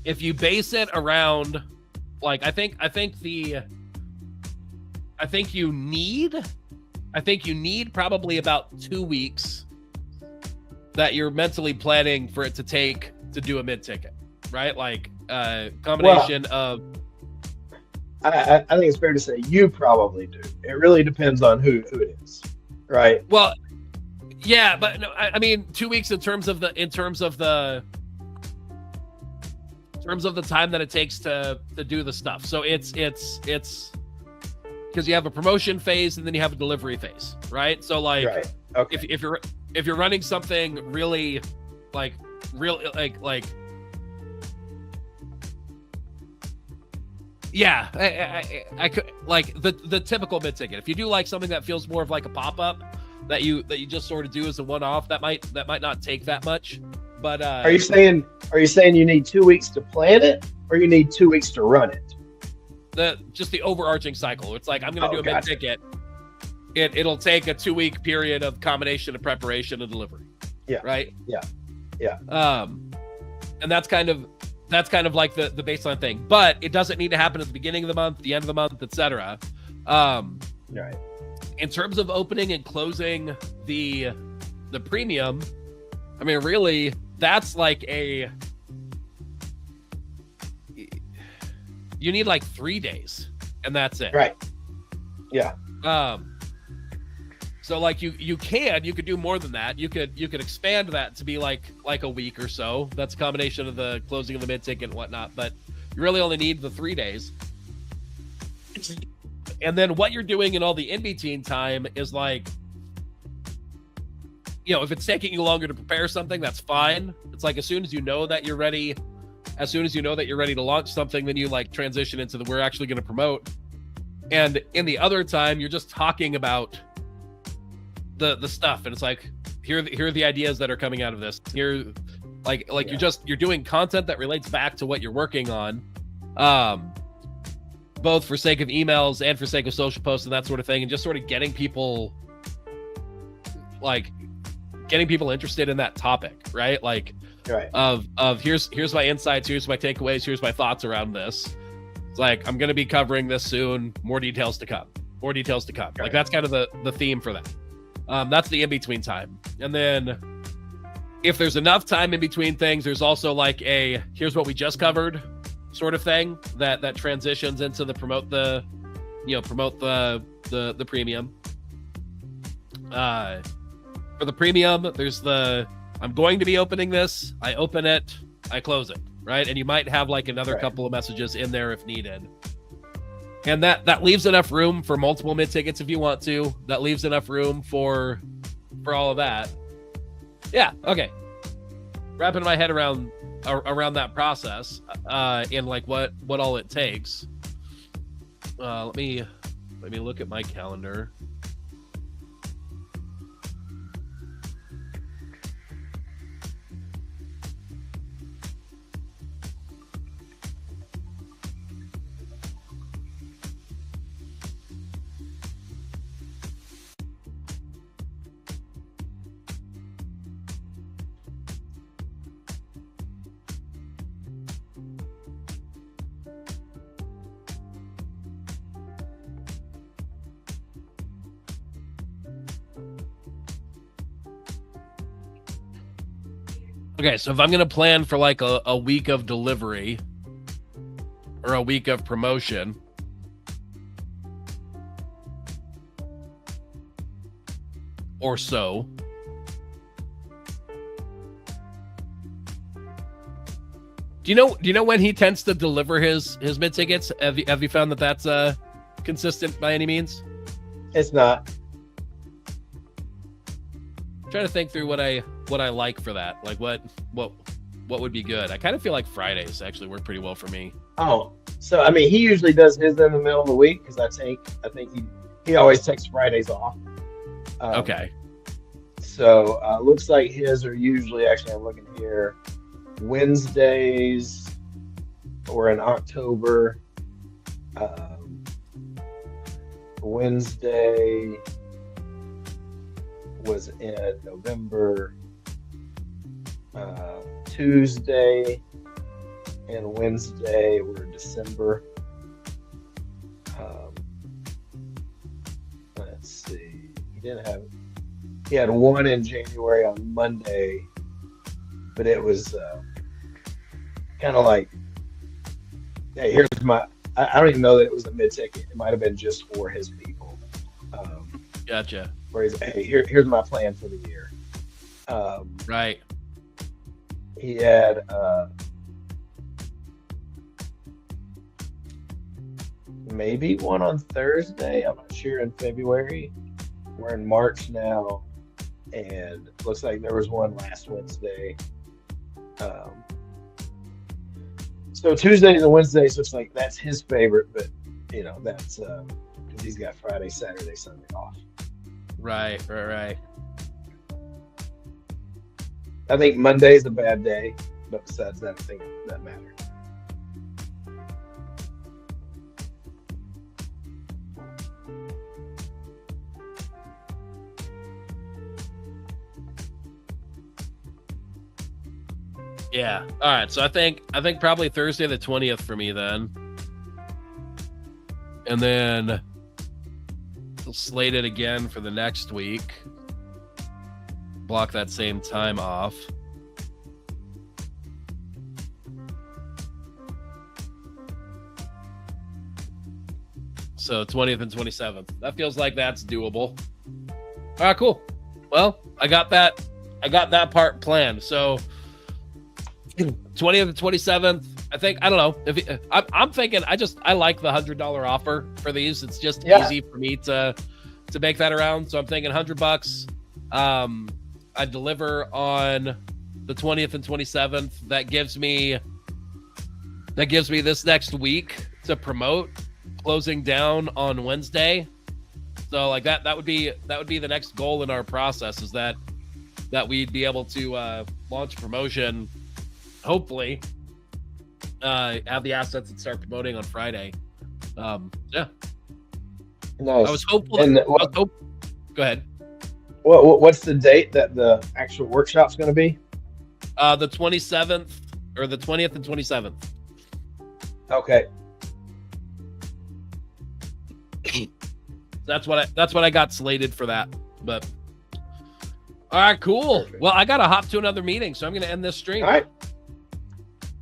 if you base it around like I think you need probably about 2 weeks that you're mentally planning for it to take to do a mid-ticket, right? Like combination of. I think it's fair to say you probably do. It really depends on who it is, right? Well, yeah, but no, I mean 2 weeks in terms of the time that it takes to do the stuff. So it's because you have a promotion phase and then you have a delivery phase, right? So like, okay. if you're running something really like yeah, I could like the typical mid-ticket. If you do like something that feels more of like a pop-up, that you just sort of do as a one-off. That might not take that much. But are you saying you need 2 weeks to plan it, or you need 2 weeks to run it? Just the overarching cycle. It's like, I'm going to do a gotcha. MidTicket. It'll take a 2-week period of combination of preparation and delivery. Yeah. Right. Yeah. And that's kind of like the baseline thing, but it doesn't need to happen at the beginning of the month, the end of the month, etc. Right. In terms of opening and closing the premium, I mean, really, that's like you need like 3 days, and that's it. Right. Yeah. So like you could do more than that. You could expand that to be like a week or so. That's a combination of the closing of the MidTicket and whatnot, but you really only need the 3 days. And then what you're doing in all the in-between time is like, if it's taking you longer to prepare something, that's fine. It's like, as soon as you know that you're ready to launch something, then you like transition into we're actually going to promote. And in the other time, you're just talking about the stuff, and it's like, here are the ideas that are coming out of this. Here, you're doing content that relates back to what you're working on, both for sake of emails and for sake of social posts and that sort of thing, and just sort of getting people interested in that topic, right? Like, right. Of here's my insights, here's my takeaways, here's my thoughts around this. It's like, I'm going to be covering this soon. More details to come. Right. Like, that's kind of the theme for that. That's the in-between time. And then if there's enough time in between things, there's also like here's what we just covered sort of thing that transitions into the promote the premium. For the premium, there's I'm going to be opening this. I open it, I close it, right? And you might have like another couple of messages in there if needed. And that leaves enough room for multiple MidTickets if you want to. That leaves enough room for all of that. Yeah, okay. Wrapping my head around that process, and like what all it takes. Let me look at my calendar. Okay, so if I'm going to plan for like a week of delivery or a week of promotion, or so, do you know when he tends to deliver his MidTickets? Have you found that that's consistent by any means? It's not. I'm trying to think through what I like for that. Like what would be good? I kind of feel like Fridays actually work pretty well for me. Oh, so I mean, he usually does his in the middle of the week, because I think he always takes Fridays off. Okay. So looks like his are usually, actually I'm looking here, Wednesdays, or in October. Wednesday was in November. Tuesday and Wednesday were December. Let's see. He had one in January on Monday, but it was kind of like, hey, here's I don't even know that it was a MidTicket. It might have been just for his people. Gotcha. Where he's, hey, here's my plan for the year. Right. He had maybe one on Thursday. I'm not sure, in February. We're in March now, and it looks like there was one last Wednesday. So Tuesdays and Wednesdays looks like that's his favorite, but that's because he's got Friday, Saturday, Sunday off. Right. I think Monday's a bad day, but besides that, I think that matters. Yeah. All right. So I think probably Thursday the 20th for me then. And then we'll slate it again for the next week. Block that same time off. So 20th and 27th. That feels like that's doable. All right, cool. Well, I got that part planned. So 20th and 27th. I don't know if I'm thinking. I like the $100 offer for these. It's just easy for me to make that around. So I'm thinking $100. I deliver on the 20th and 27th. That gives me this next week to promote, closing down on Wednesday. So like that would be the next goal in our process, is that we'd be able to launch promotion, hopefully have the assets and start promoting on Friday. Yeah. Nice. I was hopeful. Go ahead. What's the date that the actual workshop's going to be? The 27th or the 20th and 27th. Okay. That's what I got slated for that. But all right, cool. Perfect. Well, I got to hop to another meeting, so I'm going to end this stream. All right.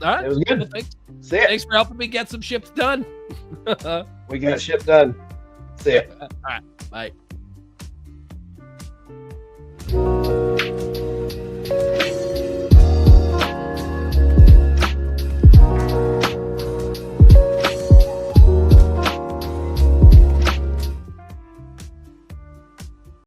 All right. It was good. Well, thanks. See ya. Thanks for helping me get some ships done. We got shit done. See ya. All right. Bye.